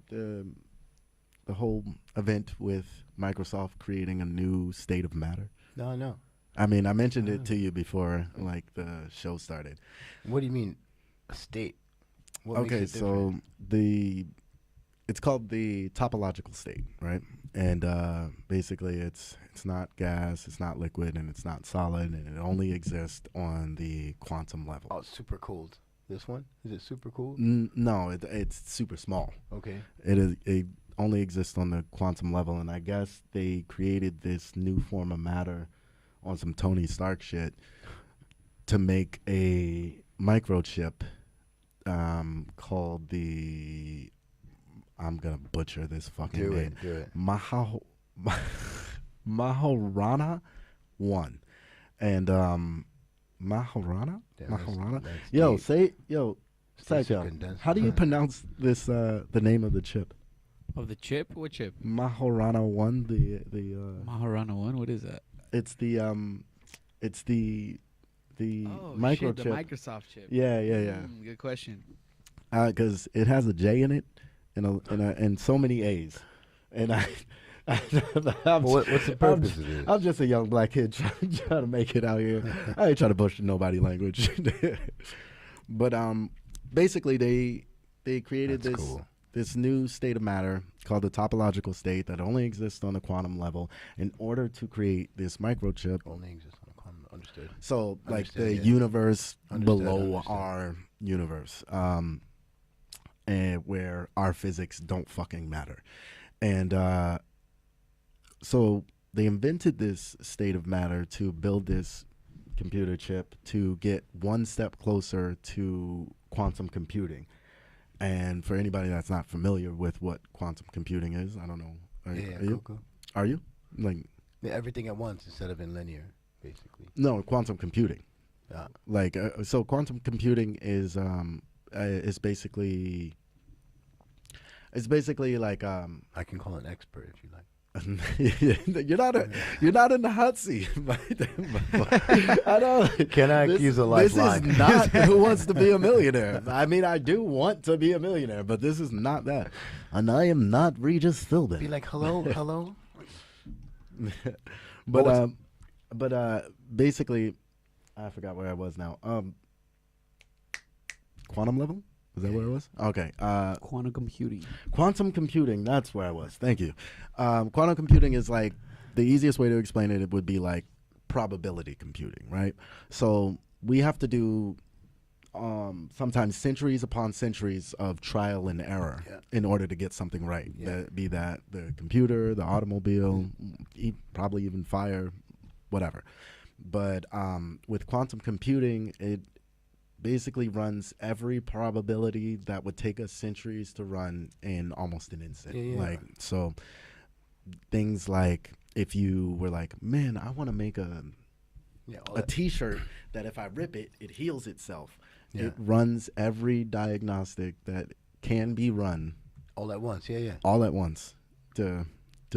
whole event with Microsoft creating a new state of matter? no. I mean, I mentioned it to you before, like the show started. What do you mean, a state? What makes Okay, it so different? it's called the topological state, right? And basically, it's not gas, it's not liquid, and it's not solid, and it only exists on the quantum level. Oh, it's super cold. This one, is it super cool? No, it's super small. Okay. It only exists on the quantum level, and I guess they created this new form of matter on some Tony Stark shit to make a microchip called the, I'm gonna butcher this fucking name, Do it. Mahorana 1. And Mahorana? Yeah, Mahorana? that's Yo, deep. Psycho, condensed. how do you pronounce this, the name of the chip? Of the chip? What chip? Mahorana 1, the Maharana 1? What is that? it's the Oh, microchip. shit, the Microsoft chip. Yeah. Good question. Because it has a J in it and so many A's, and What's the purpose of this? I'm just a young black kid trying to make it out here. I ain't trying to bullshit nobody language. But basically they created That's cool. this new state of matter called the topological state that only exists on the quantum level in order to create this microchip. Only exists on a quantum. Understood. So like Understood, the yeah. universe Understood, below understood. our universe, and where our physics don't fucking matter. And so they invented this state of matter to build this computer chip to get one step closer to quantum computing. And for anybody that's not familiar with what quantum computing is, I don't know. Are you? Cool. Are you? Like, Yeah, everything at once instead of in linear, basically. no, quantum computing. Yeah. Like, so quantum computing is basically, it's basically like, I can call an expert if you like. you're not in the hot seat. I don't. Can I use a lifeline? This is not Who Wants to Be a Millionaire. I mean, I do want to be a millionaire, but this is not that. And I am not Regis Philbin. Be like, hello. But basically, I forgot where I was now. Quantum level? Is that where it was? Okay. Quantum computing. Quantum computing, that's where I was. Thank you. Quantum computing is like, the easiest way to explain it would be like probability computing, right? So we have to do sometimes centuries upon centuries of trial and error in order to get something right. Be that the computer, the automobile, probably even fire, whatever. But with quantum computing, it basically runs every probability that would take us centuries to run in almost an instant. Like, so things like if you were like, man, I want to make a t-shirt that if I rip it, it heals itself. Yeah. It runs every diagnostic that can be run All at once. Yeah, yeah. all at once to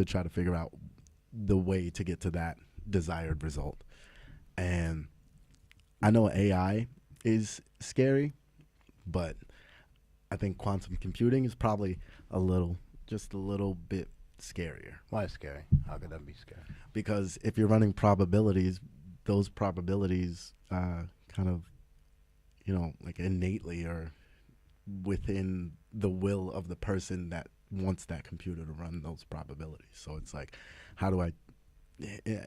try to figure out the way to get to that desired result. And I know AI is scary, but I think quantum computing is probably just a little bit scarier. Why is scary? How could that be scary? Because if you're running probabilities, those probabilities kind of, like innately are within the will of the person that wants that computer to run those probabilities. So it's like, how do I,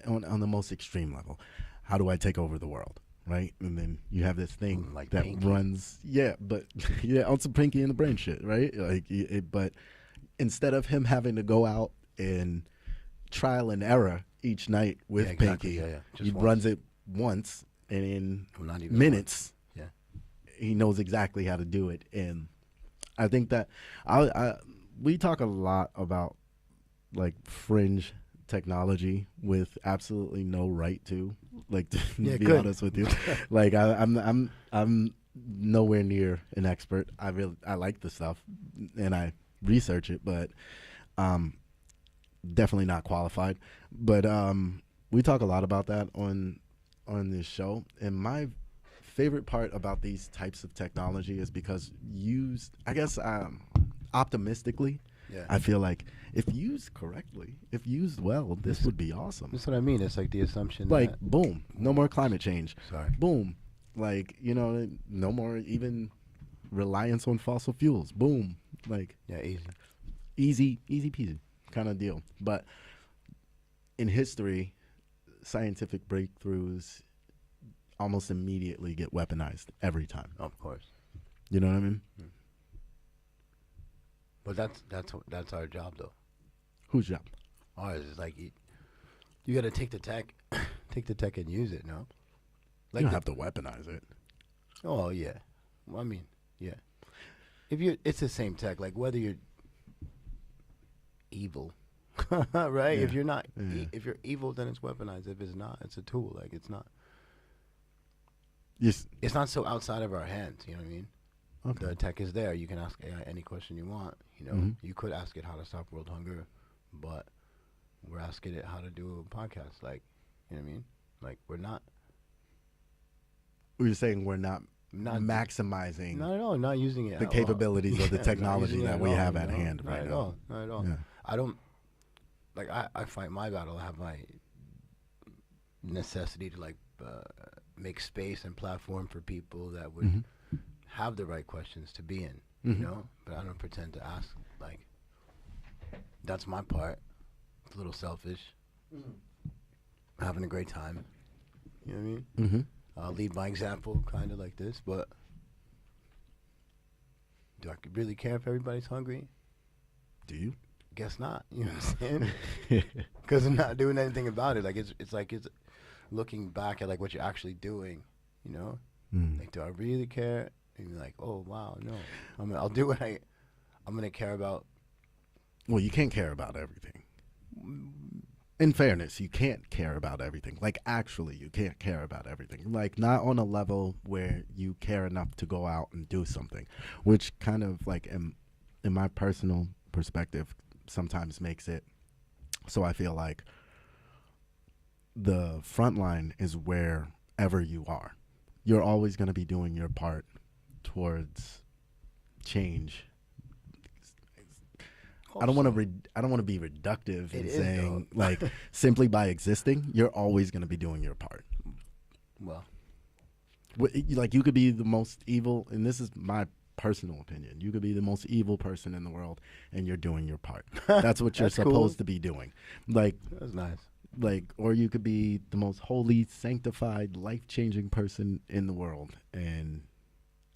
on the most extreme level, how do I take over the world? Right? And then you have this thing Like that Pinky. runs, but on some Pinky in the Brain shit, right? Like, but instead of him having to go out and trial and error each night with Yeah, exactly. Pinky, Yeah, just he once. runs it once, and in Well, not even minutes, once. he knows exactly how to do it. And I think that we talk a lot about like fringe technology with absolutely no right to, like, to Yeah, be good. honest with you. Like I'm nowhere near an expert. I like the stuff and I research it, but definitely not qualified. But we talk a lot about that on this show. And my favorite part about these types of technology is because used, I guess, optimistically, Yeah. I feel like if used correctly, if used well, this would be awesome. That's what I mean. It's like the assumption Like, that... boom, no more climate change. Sorry. Boom, like, no more even reliance on fossil fuels. Boom, like, Yeah, easy. easy peasy kind of deal. But in history, scientific breakthroughs almost immediately get weaponized every time. Of course. You know what I mean? But that's our job, though. Whose job? Ours is like you got to take the tech and use it. No, You don't have to weaponize it. Oh yeah. Well, I mean, yeah. It's the same tech. Like whether you're evil, right? Yeah. If you're not, Yeah. if you're evil, then it's weaponized. If it's not, it's a tool. Like it's not. Yes. It's not so outside of our hands. You know what I mean? Okay. The tech is there. You can ask AI any question you want. Mhm. You could ask it how to stop world hunger, but we're asking it how to do a podcast. Like, you know what I mean? Like we're not You're saying we're not not maximizing Not at all. Not using it. the at all. capabilities of the Not technology using it that at we all, have you at know? hand Not right at now. all. Not at all. Yeah. I don't like. I fight my battle. I have my necessity to like make space and platform for people that would Mhm. have the right questions to be in. Mhm. You know, but I don't pretend to ask. Like, that's my part. It's a little selfish. Having a great time. You know what I mean? Mm-hmm. I'll lead by example, kind of like this, but do I really care if everybody's hungry? Do you? Guess not. You know what I'm saying? Because I'm not doing anything about it. Like it's looking back at like what you're actually doing. You know, Mm. like do I really care? And you're like, oh wow, no. I'll do what I'm gonna care about. Well, you can't care about everything. In fairness, you can't care about everything. Like, actually, you can't care about everything. Like, not on a level where you care enough to go out and do something, which kind of, like, in my personal perspective, sometimes makes it so I feel like the front line is wherever you are. You're always going to be doing your part towards change. I don't want to be reductive in It is, saying though. like simply by existing, you're always going to be doing your part. Well, Like you could be the most evil, and this is my personal opinion. You could be the most evil person in the world, and you're doing your part. That's what you're That's supposed cool. to be doing. Like, that's nice. or you could be the most holy, sanctified, life-changing person in the world, and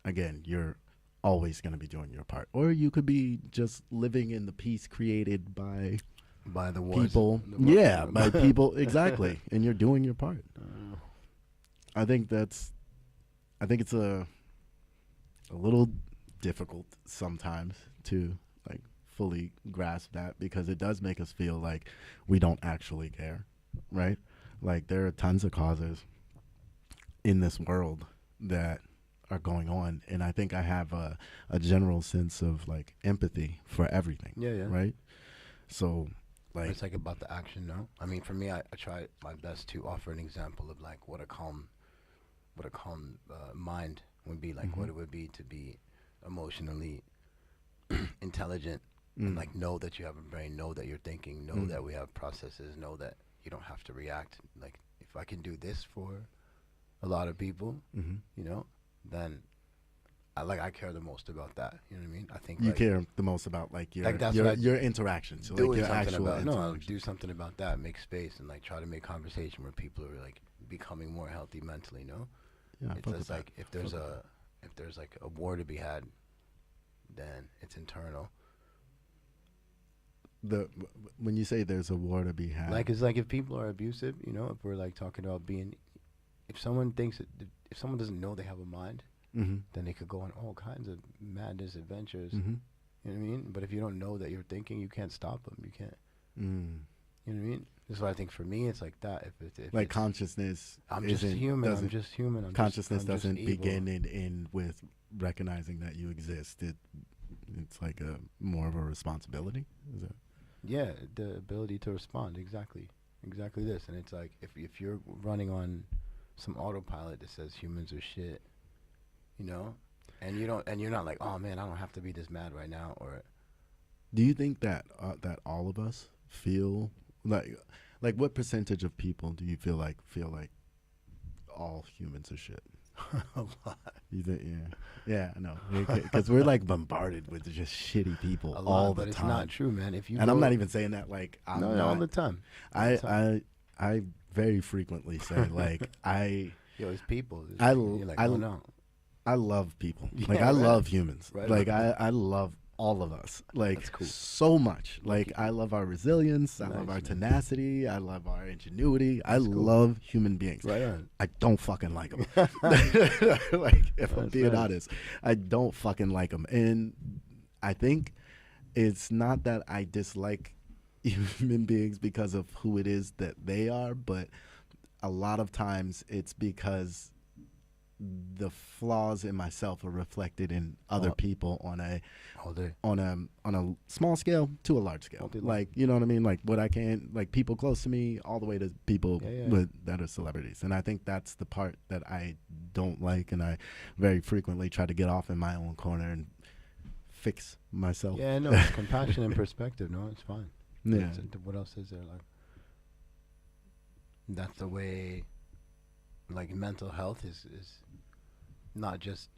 again, you're always going to be doing your part. Or you could be just living in the peace created by By the wars. people. the wars- Yeah, by people, exactly. And you're doing your part. I think it's a little difficult sometimes to like fully grasp that, because it does make us feel like we don't actually care, right? Like there are tons of causes in this world that are going on, and I think I have a general sense of like empathy for everything. Yeah, yeah. Right. So, like, It's like about the action, no? I mean, for me, I try my best to offer an example of like what a calm mind would be like, what it would be to be emotionally intelligent and like know that you have a brain, know that you're thinking, know that we have processes, know that you don't have to react. Like, if I can do this for a lot of people, you know, then I care the most about that. You know what I mean? I think you like, care the most about like Like, that's what I your interactions, so doing like your something actual about interactions. do something about that, make space, and like try to make conversation where people are like becoming more healthy mentally. No, Yeah, I it's fuck just with that. like if there's like a war to be had, then it's internal. When you say there's a war to be had, Like, it's like if people are abusive, you know, if we're like talking about being, if someone thinks that, if someone doesn't know they have a mind, then they could go on all kinds of madness adventures. You know what I mean? But if you don't know that you're thinking, you can't stop them. You can't. You know what I mean? This is why I think for me, it's like that. If like it's, consciousness, I'm just human. I'm just human. consciousness I'm just doesn't evil. begin and end with recognizing that you exist. It's like a more of a responsibility. Is that? Yeah, the ability to respond. Exactly this. And it's like if you're running on some autopilot that says humans are shit, you know, and you're not like, oh man, I don't have to be this mad right now. Or Do you think that that all of us feel like what percentage of people do you feel like all humans are shit? a lot. You think? Yeah, I know, because we're like bombarded with just shitty people A lot, all but the it's time. not true, man. If you And I'm go- not even saying that like I'm no, not. all the time. All the time. I very frequently say like Yo, it's people. You're like, I oh no. I love people. Like Yeah, I right. love humans. Right Like on. I love all of us. Like That's cool. so much. Like I love our resilience. I love Nice, our man. tenacity. I love our ingenuity. I That's cool. love human beings. Right on. I don't fucking like them. Like if I'm That's being nice. honest, I don't fucking like them. And I think it's not that I dislike human beings because of who it is that they are, but a lot of times it's because the flaws in myself are reflected in other Oh. people on a All day. on a small scale to a large scale. All day long. Like, you know what I mean? Like what I can, like people close to me all the way to people Yeah. that are celebrities. And I think that's the part that I don't like, and I very frequently try to get off in my own corner and fix myself. Yeah, no, it's compassion and perspective. No, it's fine. Yeah. What else is there? Like, that's the way. Like, mental health is not just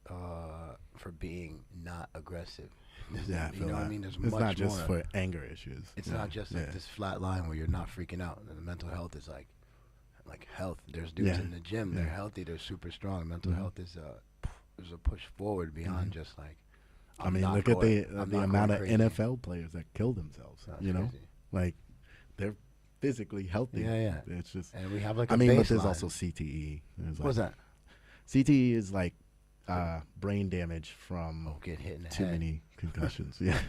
for being not aggressive. Yeah, I you feel know what I that. mean? There's It's much not just more. for anger issues. It's Yeah. not just like Yeah. this flat line where you're not freaking out. And the mental health is like health. There's dudes Yeah. in the gym. They're Yeah. healthy. They're super strong. Mental Mhm. health is there's a push forward beyond Mhm. just like. I mean, not look going- at I'm the not amount going of crazy. NFL players that kill themselves. That's you know, crazy. like they're physically healthy. Yeah. It's just. And we have like I a mean, but there's baseline. also CTE. There's What's like, that? CTE is like brain damage from Oh, get hit in the too head. many concussions. Yeah.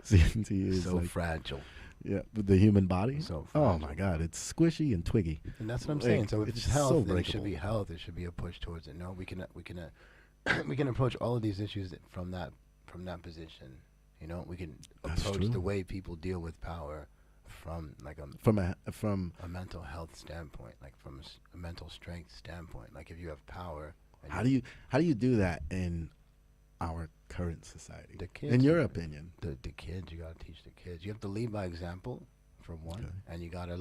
CTE is So like fragile. the human body. So Oh fragile. my God, it's squishy and twiggy. And that's what I'm Like, saying. So if it's it's so health, then it should breakable. be health. It should be a push towards it. No, we can we can approach all of these issues from that position. You know, we can That's approach true. the way people deal with power from like From a mental health standpoint, like from a mental strength standpoint. Like if you have power. And how do you do that in our current society? The kids, in your man. opinion. the kids, you gotta teach the kids. You have to lead by example, for one, Okay. and you gotta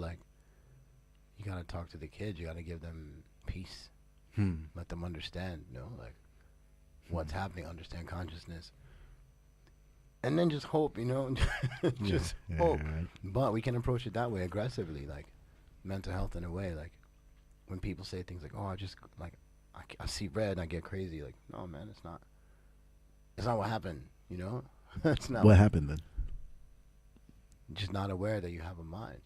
talk to the kids. You gotta give them peace. Hmm. Let them understand, like what's happening, understand consciousness, and then just hope, just Yeah, hope. right. But we can approach it that way, aggressively, like mental health in a way, like when people say things like, "Oh, I just like I see red and I get crazy," like, no, man, it's not what happened, It's not. What happened then? Just not aware that you have a mind,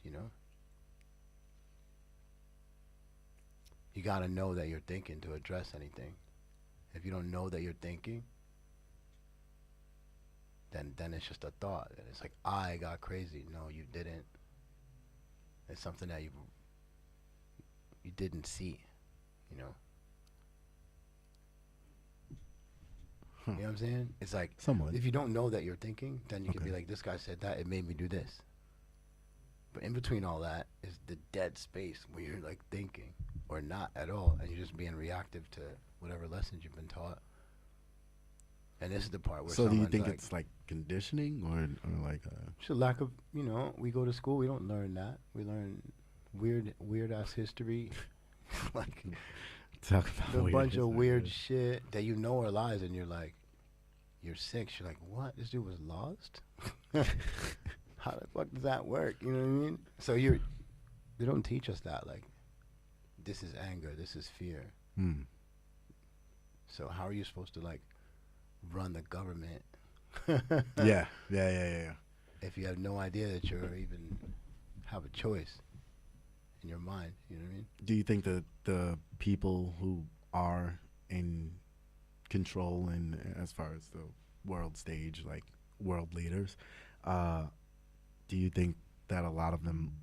You gotta know that you're thinking to address anything. If you don't know that you're thinking, then it's just a thought. And it's like, I got crazy. No, you didn't. It's something that you didn't see, You know what I'm saying? It's like, Somewhat. if you don't know that you're thinking, then you can be Okay. like, this guy said that, it made me do this. But in between all that is the dead space where you're like thinking or not at all, and you're just being reactive to whatever lessons you've been taught. And this is the part where So do you someone's think like, it's like conditioning or like it's a lack of, we go to school, we don't learn that. We learn weird ass history, like talk about a bunch of history, weird yeah. shit that you know are lies, and you're like, you're 6. You're like, what? This dude was lost? How the fuck does that work? You know what I mean? So they don't teach us that. Like, this is anger, this is fear. Hmm. So how are you supposed to like run the government? Yeah. If you have no idea that you're even have a choice in your mind, you know what I mean? Do you think that the people who are in control and as far as the world stage, like world leaders, do you think that a lot of them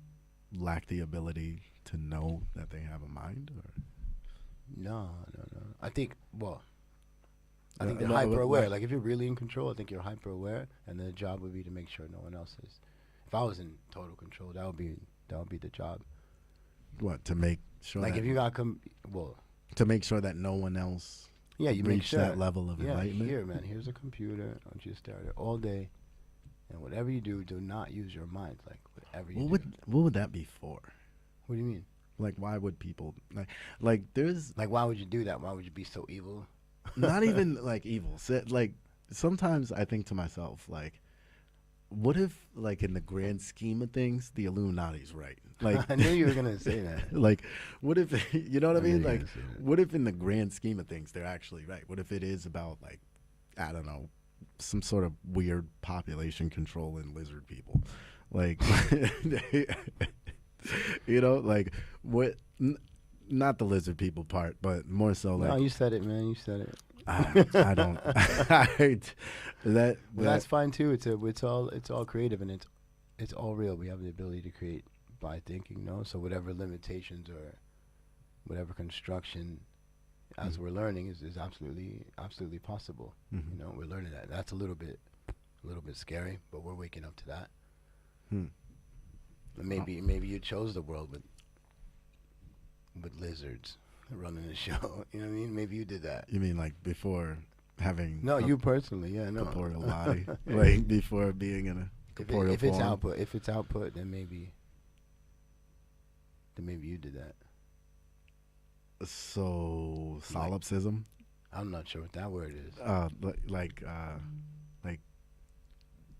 lack the ability to know that they have a mind? Or? No. I think they're No, hyper aware. like- Like if you're really in control, I think you're hyper aware, and the job would be to make sure no one else is. If I was in total control, that would be the job. What, to make sure Like that, if you got to make sure that no one else yeah, you make reach sure that level of yeah, enlightenment? here, man. Here's a computer. I want you to stare at it all day, and whatever you do not use your mind. Like whatever you do. What would that be for? What do you mean? Like, why would people like there's Like why would you do that? Why would you be so evil? not even like evil. Like sometimes I think to myself, like, what if, like, in the grand scheme of things, the Illuminati's right? Like, I knew you were gonna say that. like, what if you know what I knew you mean? were Like, gonna say that. what if in the grand scheme of things they're actually right? What if it is about, like, I don't know, some sort of weird population control in lizard people? Like, like what? Not the lizard people part, but more so like No, you said it, man. You said it. I don't. That Well, that's fine too. It's all creative, and it's all real. We have the ability to create by thinking, no? So whatever limitations or whatever construction, as we're learning, is absolutely possible. Mhm. You know, we're learning that. That's a little bit scary, but we're waking up to that. Hmm. And maybe you chose the world with lizards running the show. You know what I mean? Maybe you did that. You mean like before having No, a you personally, yeah, no. corporeal body, like before being in a corporeal if it's form? output, then maybe you did that. So solipsism, I'm not sure what that word is. like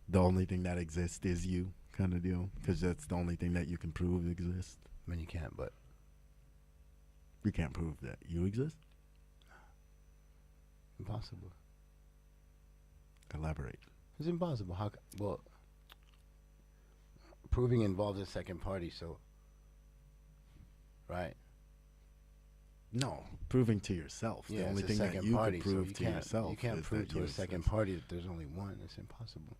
the only thing that exists is you, kind of deal, because that's the only thing that you can prove exists. I mean, you can't, but You can't prove that you exist. impossible. Elaborate. It's impossible. Well, proving involves a second party, so right? No, proving to yourself. Yeah, The only it's a thing that second you party, can so prove you to can't, yourself. You can't is prove that to you a second exist. party that there's only one. It's impossible.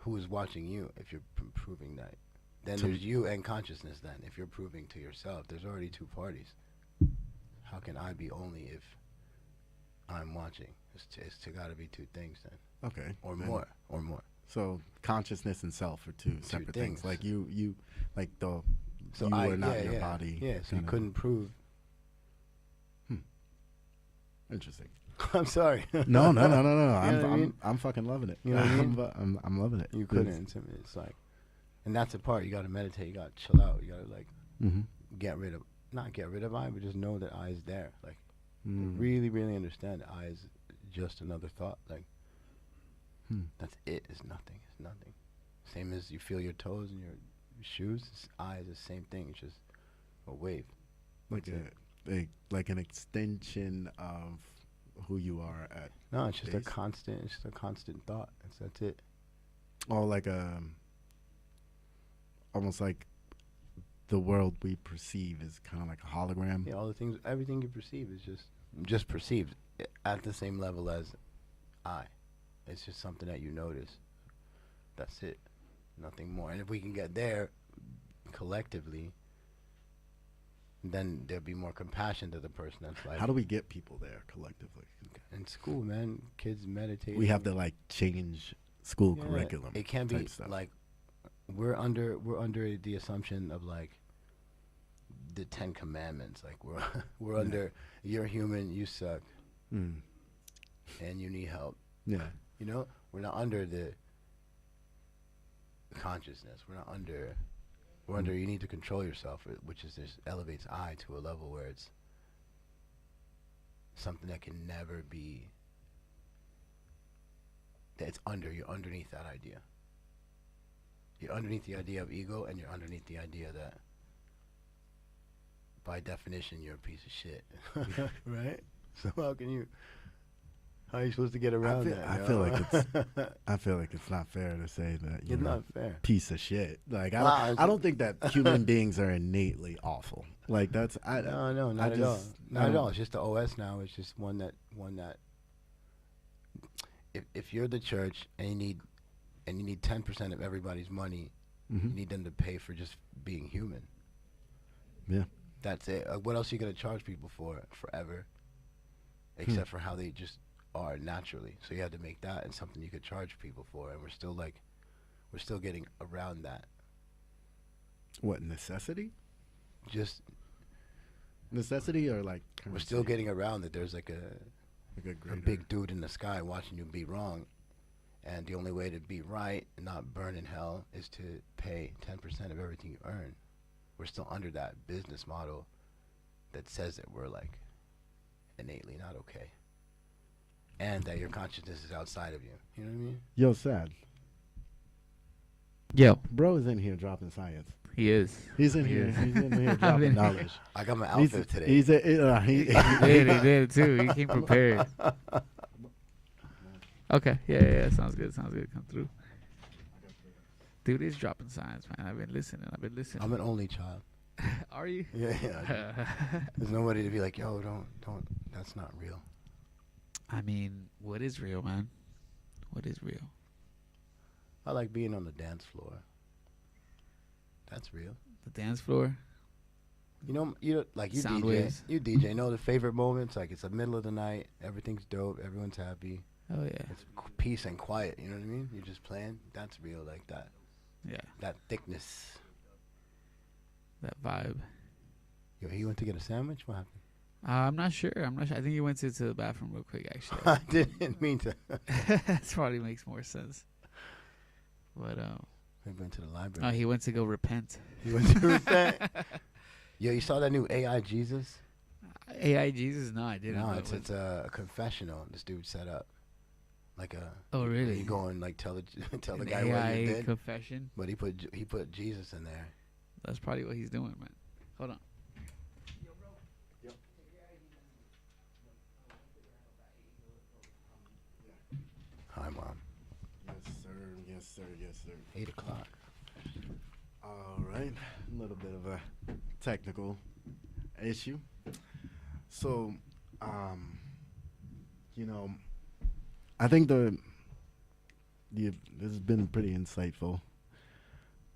Who is watching you if you're proving that? Then To there's you and consciousness. Then, if you're proving to yourself, there's already two parties. How can I be only if I'm watching? It's gotta be two things then, Okay. or then- more. So consciousness and self are two separate things. things. Like you, like the So you I, are not yeah, your yeah, body. Yeah, so you kinda- couldn't prove. Interesting. I'm sorry. No. You know what I mean? I'm fucking loving it. You know what I mean? I'm loving it. You couldn't. It's like, and that's the part. You gotta meditate. You gotta chill out. You gotta like Mm-hmm. not get rid of I, but just know that I is there. Like Mm. really, really understand that I is just another thought. Like that's it. It's nothing. It's nothing. Same as you feel your toes and your shoes. I is the same thing. It's just a wave. Like like an extension of who you are at. No, it's just Base. a constant. It's just a constant thought. That's it. Oh, like almost like the world we perceive is kind of like a hologram. Yeah, all the things, everything you perceive is just perceived at the same level as I. It's just something that you notice. That's it. Nothing more. And if we can get there collectively, then there'll be more compassion to the person that's like. How do we get people there collectively? In school, man, kids meditate. We have to like change school Yeah, curriculum. It can be type stuff. like we're under the assumption of like the 10 Commandments. Like we're Yeah. under you're human, you suck, Mm. and you need help. Yeah. You know, we're not under the consciousness. We're not under. We're under. You need to control yourself, which is this elevates I to a level where it's something that can never be. That it's under. You're underneath that idea. You're underneath the idea of ego, and you're underneath the idea that, by definition, you're a piece of shit, right? So how can you? How are you supposed to get around that? I yo? feel like I feel like it's not fair to say that you're It's a not fair. piece of shit. Like Wow, I don't think that human beings are innately awful. Like that's No, not I at all. just- Not I at don't- all. It's just the OS now. It's just one that. If you're the church and you need 10% of everybody's money, you Mhm. need them to pay for just being human. Yeah. That's it. What else are you gonna charge people for forever? Except for how they just are naturally. So you have to make that and something you could charge people for, and we're still getting around that. What necessity? Just Necessity or like we're still getting around that. There's like a greater, big dude in the sky watching you be wrong, and the only way to be right and not burn in hell is to pay 10% of everything you earn. We're still under that business model that says that we're like innately not okay, and that your consciousness is outside of you. You know what I mean? Yo, sad. Yo, Bro is in here dropping science. he is. He's in He here. is. He's in here I've dropping been- knowledge. I got my He's outfit today. he He did too. He came prepared. Okay, yeah, sounds good. Come through. Dude is dropping science, man. I've been listening. I'm an only child. Are you? Yeah. There's nobody to be like, yo, don't. That's not real. I mean, what is real, man? What is real? I like being on the dance floor. That's real. The dance floor? You like you Sound DJ. waves. You DJ. Know the favorite moments? Like it's the middle of the night. Everything's dope. Everyone's happy. Oh yeah, It's peace and quiet. You know what I mean? You're just playing. That's real. Like that. yeah. That thickness. That vibe. Yo, he went to get a sandwich. What happened? I'm not sure. I think he went to the bathroom real quick. Actually, I didn't mean to. that probably makes more sense. But He went to the oh, library. he went to go repent. He went to repent. Yo, you saw that new AI Jesus? AI Jesus? No, I didn't. No, What it's was- a confessional this dude set up. Like a. Oh, really? You go and like tell the an guy what AI you did. confession. But he put Jesus in there. That's probably what he's doing, man. Hold on. Hi, Mom. Yes, sir. Yes, sir. Yes, sir. 8 o'clock. All right, a little bit of a technical issue. So, I think this has been a pretty insightful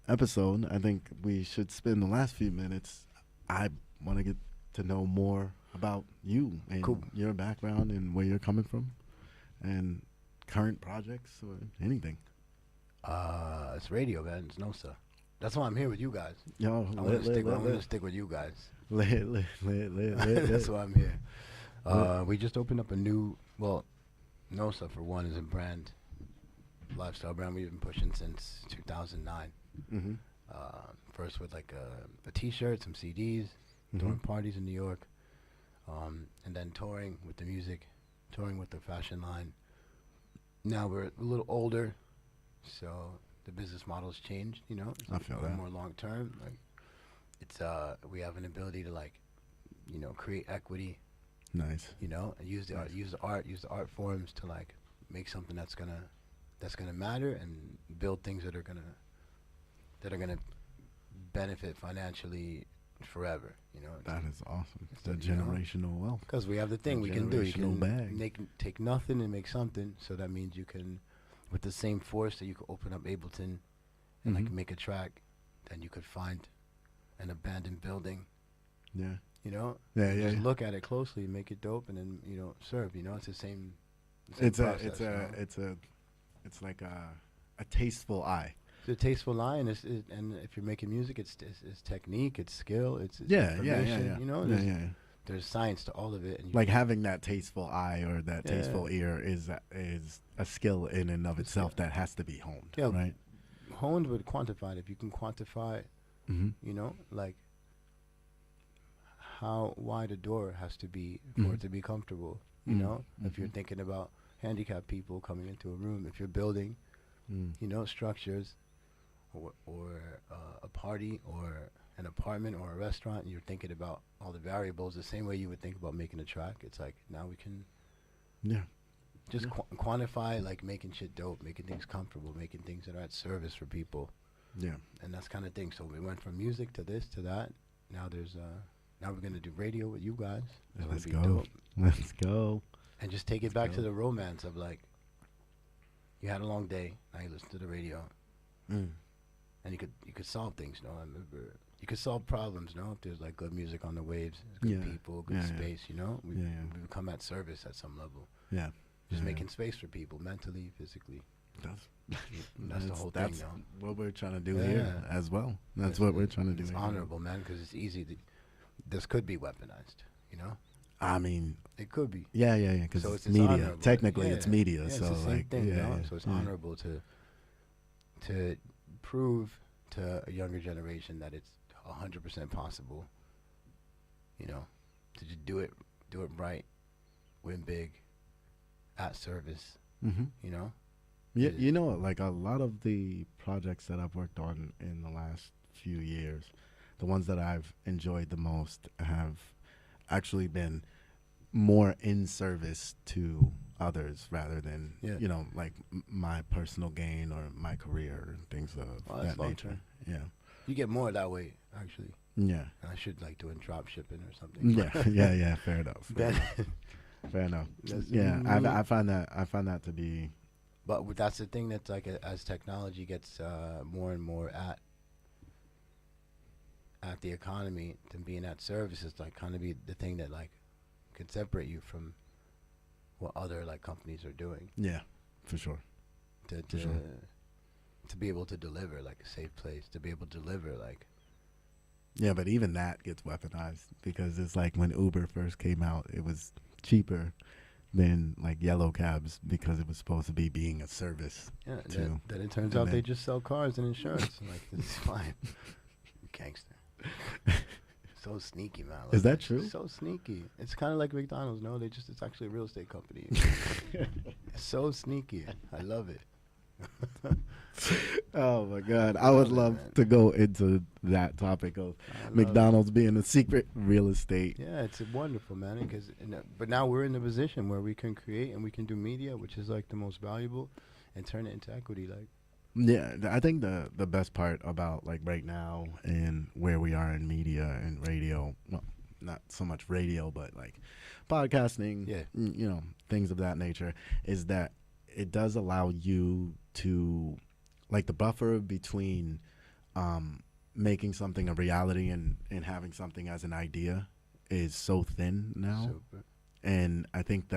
episode. I think we should spend the last few minutes. I want to get to know more about you and Cool. your background and where you're coming from, and current projects or anything. It's radio, man. It's NOSA. That's why I'm here with you guys. Yo, I'm gonna stick with you guys. lit. That's why I'm here. We just opened up a new, NOSA for one is a brand, lifestyle brand we've been pushing since 2009. Mm-hmm. First with like a T-shirt, some CDs, doing parties in New York, and then touring with the music, touring with the fashion line. Now we're a little older, so the business model's changed. It's I feel a little that. more long term. Like it's we have an ability to like, create equity. Nice. And use the art, use the art forms to like make something that's gonna matter and build things that are gonna benefit financially forever. That is awesome. It's The the, you know, generational wealth. Because we have the thing The we can do. You generational can bag. take nothing and make something. So that means you can, with the same force that you could open up Ableton and like Mhm. make a track, then you could find an abandoned building Yeah. You know, Yeah, and yeah. just look at it closely, make it dope, and then serve. You know, it's the same. It's process, you know? it's like a tasteful eye. It's a tasteful line, and if you're making music, it's technique, it's skill, it's Yeah, information. You know, yeah. there's science to all of it. And Like having that tasteful eye or that Yeah. tasteful ear is a skill in and of It's itself skill. that has to be honed, Yeah. right? honed but quantified. If you can quantify, Mm-hmm. you know, like how wide a door has to be for it to be comfortable. You know, if you're thinking about handicapped people coming into a room, if you're building, you know, structures, or a party, or an apartment, or a restaurant, and you're thinking about all the variables the same way you would think about making a track. It's like now we can Yeah. just quantify, like making shit dope, making things comfortable, making things that are at service for people, Yeah. and that's kind of thing. So we went from music to this to that. Now there's now we're gonna do radio with you guys. It's gonna Let's be go. dope. Let's go. And just take it back to the romance of like, you had a long day, now you listen to the radio, and you could solve things. You know, I remember you could solve problems. You know, if there's like good music on the waves, good Yeah. people, good Yeah, yeah. space. You know, we Yeah. we become at service at some level. Yeah. Just Yeah. making space for people, mentally, physically. That's the whole that's thing, though. what we're trying to do Yeah. here as well. That's It's- what we're trying to do. It's here. honorable, man, because it's easy. This could be weaponized. You know, I mean, it could be. yeah, because So it's it's media. honorable. Technically, Yeah. it's media. Yeah, it's so the same like, thing, yeah, you know? yeah, So it's yeah. honorable to prove to a younger generation that it's 100% possible. You know, to just do it right, win big, at service. Mm-hmm. You know, Yeah, Yeah. you know, like a lot of the projects that I've worked on in the last few years, the ones that I've enjoyed the most have actually been more in service to others rather than, Yeah. you know, like my personal gain or my career and things of Oh, that's that nature. long-term. Yeah. you get more that way, actually. Yeah. And I should like doing drop shipping or something. Yeah. Fair enough. But, Fair enough. That's Yeah. really- I find that to be. but that's the thing that's like as technology gets more and more at the economy, to being at service is like kind of be the thing that like could separate you from what other like companies are doing Yeah, for sure. to For sure. to be able to deliver like a safe place, to be able to deliver like Yeah, but even that gets weaponized because it's like when Uber first came out, it was cheaper than like yellow cabs because it was supposed to be being a service. yeah. Too. That it turns And out they then- just sell cars and insurance. Like this is fine, gangster. So sneaky, man. Is that It's true? So sneaky. It's kind of like McDonald's. No, it's actually a real estate company. It's so sneaky. I love it. Oh my God, I would love it, love man. to go into that topic of I love McDonald's being a secret real estate. it. Yeah, it's wonderful, man. Because but now we're in the position where we can create and we can do media, which is like the most valuable, and turn it into equity. Like Yeah, I think the best part about like right now and where we are in media and radio, well, not so much radio, but like podcasting, Yeah. you know, things of that nature, is that it does allow you to, like the buffer between making something a reality and having something as an idea is so thin now. super. And I think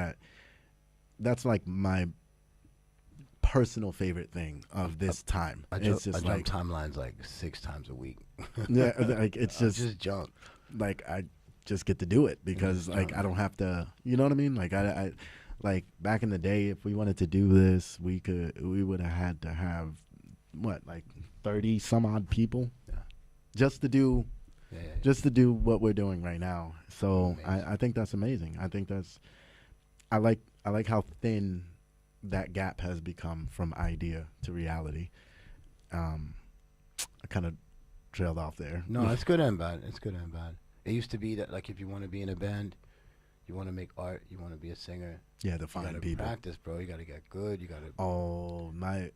that's like my personal favorite thing of this time. I It's jump just like, timelines like 6 times a week. yeah, like it's I just jump. like I just get to do it because just like jump. I don't have to, you know what I mean? Like I like back in the day, if we wanted to do this, we would have had to have what, like 30 some odd people, Yeah. just to do Yeah. just to do what we're doing right now. So Amazing. I think that's amazing. I think I like how thin that gap has become from idea to reality. I kind of trailed off there. No, it's good and bad. It's good and bad. It used to be that like if you want to be in a band, you want to make art, you want to be a singer, Yeah, to you find gotta people. practice, bro. You gotta get good. You gotta, Oh, my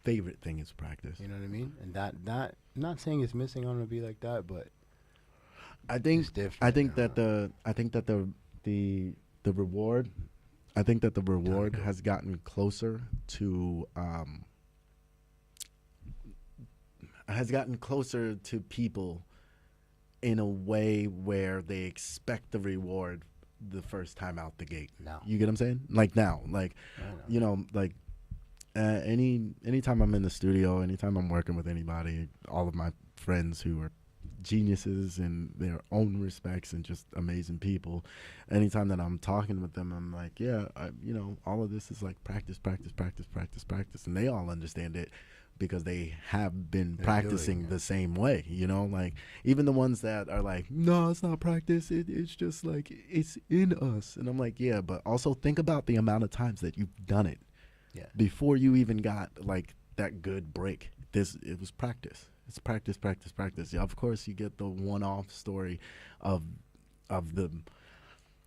favorite thing is practice. you know what I mean? And that I'm not saying it's missing on to be like that, but I think it's different. I think you that know? the reward, I think that the reward go. has gotten closer to people in a way where they expect the reward the first time out the gate. No. You get what I'm saying? Like now, like, I know. you know, like anytime I'm in the studio, anytime I'm working with anybody, all of my friends who are geniuses in their own respects and just amazing people, anytime that I'm talking with them, I'm like, yeah, you know, all of this is like practice, and they all understand it because they have been practicing the same way, you know, like even the ones that are like, no, it's not practice, it's just like it's in us, and I'm like, yeah, but also think about the amount of times that you've done it before you even got like that good break. It was practice. It's practice. Yeah, of course, you get the one-off story of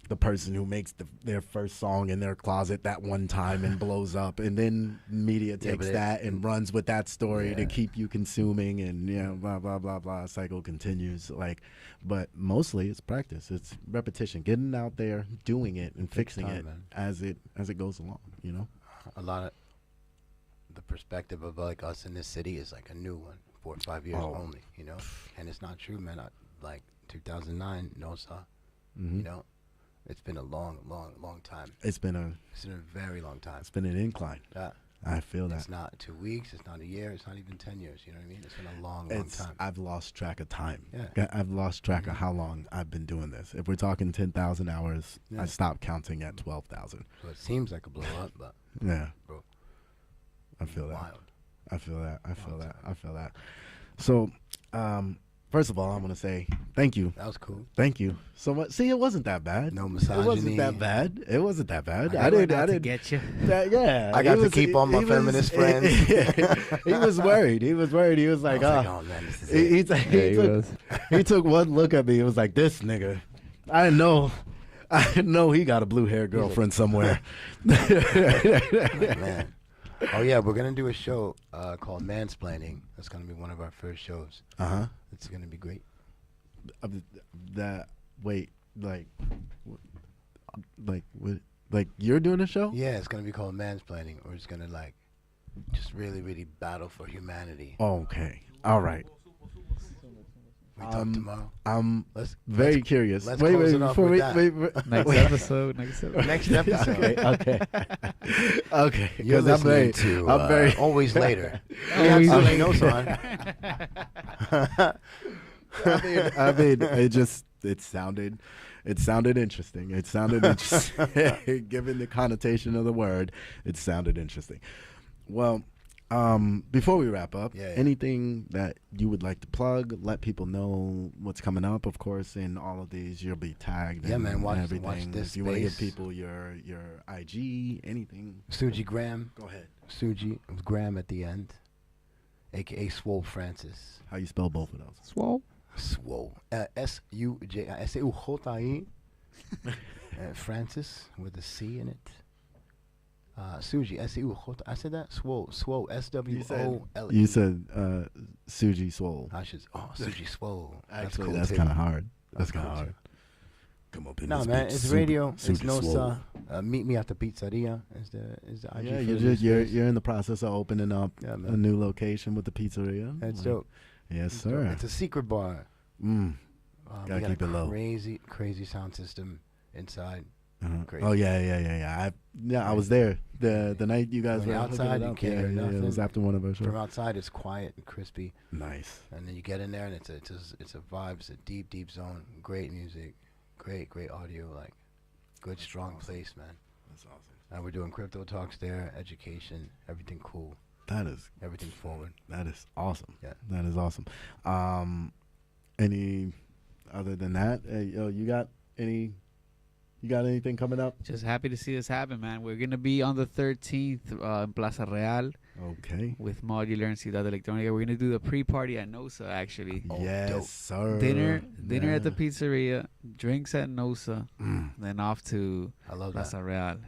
the person who makes their first song in their closet that one time and blows up, and then media takes that and runs with that story to keep you consuming, and blah blah blah blah. Cycle continues. Like, but mostly it's practice. It's repetition, getting out there, doing it, and fixing it as it goes along. You know, a lot of the perspective of like us in this city is like a new one. 4 or 5 years only, you know, and it's not true, man. Like 2009, NOSA, you know, it's been a long time. It's been a very long time. It's been an incline. Yeah, I feel that. It's not 2 weeks. It's not a year. It's not even 10 years. You know what I mean? It's been a long time. I've lost track of time. Yeah, I've lost track of how long I've been doing this. If we're talking 10,000 hours, I stopped counting at 12,000. So it seems like a blow up, but yeah, bro, I feel that. Wild. I feel that. So, first of all, I want to say thank you. That was cool. Thank you so much. See, it wasn't that bad. No misogyny. It wasn't that bad. I didn't get you. Yeah, I got to keep all my feminist friends. He was worried. He was like, oh man, this is it. He took one look at me. It was like, this nigga. I know he got a blue-haired girlfriend somewhere. Man. Oh yeah, we're gonna do a show called Mansplaining. That's gonna be one of our first shows. It's gonna be great. Like you're doing a show? Yeah, it's gonna be called Mansplaining. We're just gonna like, just really battle for humanity. Okay, all right. We talk tomorrow. I'm very curious. Let's close it off with that. Next episode. Next episode. Okay. You're listening to Always Later. Always Something else on. I mean, it sounded interesting. It sounded interesting. Given the connotation of the word, it sounded interesting. Well, before we wrap up, anything that you would like to plug, let people know what's coming up. Of course, in all of these, you'll be tagged. Yeah, man. Watch everything. this. If you want to give people your IG, anything. Suji Graham. Go ahead. Suji with Graham at the end, aka Swole Francis. How you spell both of those? Swole. Swole. SUJI. Francis with a C in it. Suji, S-U-J. I said that? Swole, S-W-O-L-E. You said Suji Swole. Suji Swole. Actually, cool that's too. kind of hard. That's cool kind of hard. too. Come up in No, this man, bitch, it's radio. Suji It's no Swole. meet me at the pizzeria. Is the IG Yeah, for you're in the process of opening up Yeah, a man. new location with the pizzeria. That's dope. Yes, It's sir. dope. It's a secret bar. Mm. We Gotta got keep a it low. Crazy sound system inside. Crazy. Oh yeah. I was there the night you guys When were you're hooking outside, it you up. can't hear Yeah, it nothing. was after one of our shows. From outside, it's quiet and crispy. Nice. And then you get in there, and it's a vibe. It's a deep zone. Great music, great audio. Like, good strong place, man. That's awesome. And we're doing crypto talks there, education, everything cool, That is everything forward. that is awesome. Yeah. That is awesome. Any other than that? You got anything coming up? Just happy to see this happen, man. We're going to be on the 13th in Plaza Real Okay. with Modular and Ciudad Electronica. We're going to do the pre-party at NOSA, actually. Yes, dope. sir. Dinner at the Yeah. pizzeria, drinks at NOSA, then off to I love Plaza that. Real.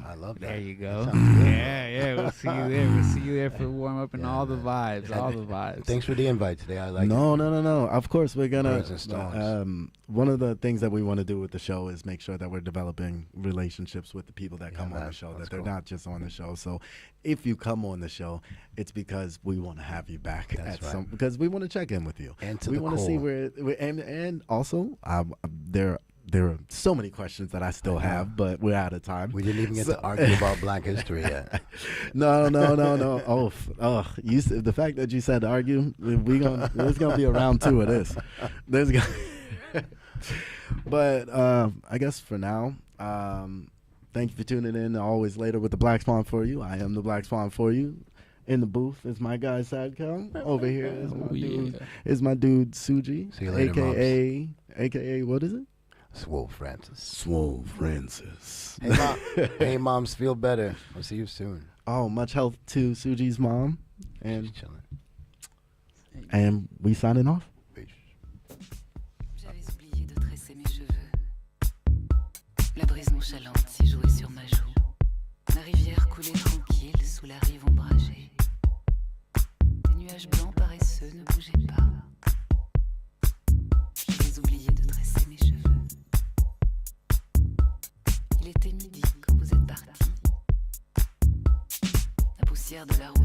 I love that. There you go. sounds good. Yeah, we'll see you there. We'll see you there for warm up and Yeah, all the man. vibes, all the vibes. Thanks for the invite today. I like it. No. Of course, we're gonna. Birds and stones. One of the things that we want to do with the show is make sure that we're developing relationships with the people that Yeah, come on man, the show. that's That they're cool. not just on the show. So, if you come on the show, it's because we want to have you back That's at right. some. Because we want to check in with you. And to we the want to see core. where and also there are so many questions that I still have, but we're out of time. We didn't even get So- to argue about Black history yet. No. The fact that you said argue, there's gonna be a round 2 of this. But I guess for now, thank you for tuning in to Always Later with the Theblkswn4u. I am the Theblkswn4u. In the booth is my guy Sadcom. Over here is my dude Suji, See you later, aka what is it? Swole Francis. Swole Francis. Hey, mom. Hey, moms, feel better. I'll see you soon. Oh, much health to Suji's mom, She's chilling. and we signing off. Peace. J'avais oublié de tresser mes cheveux. La brise nonchalante s'y jouait sur ma joue. La rivière coulait tranquille sous la rive ombragée. Des nuages blancs paresseux ne bougeaient pas. J'avais oublié de tresser mes cheveux. Il était midi quand vous êtes partis. La poussière de la route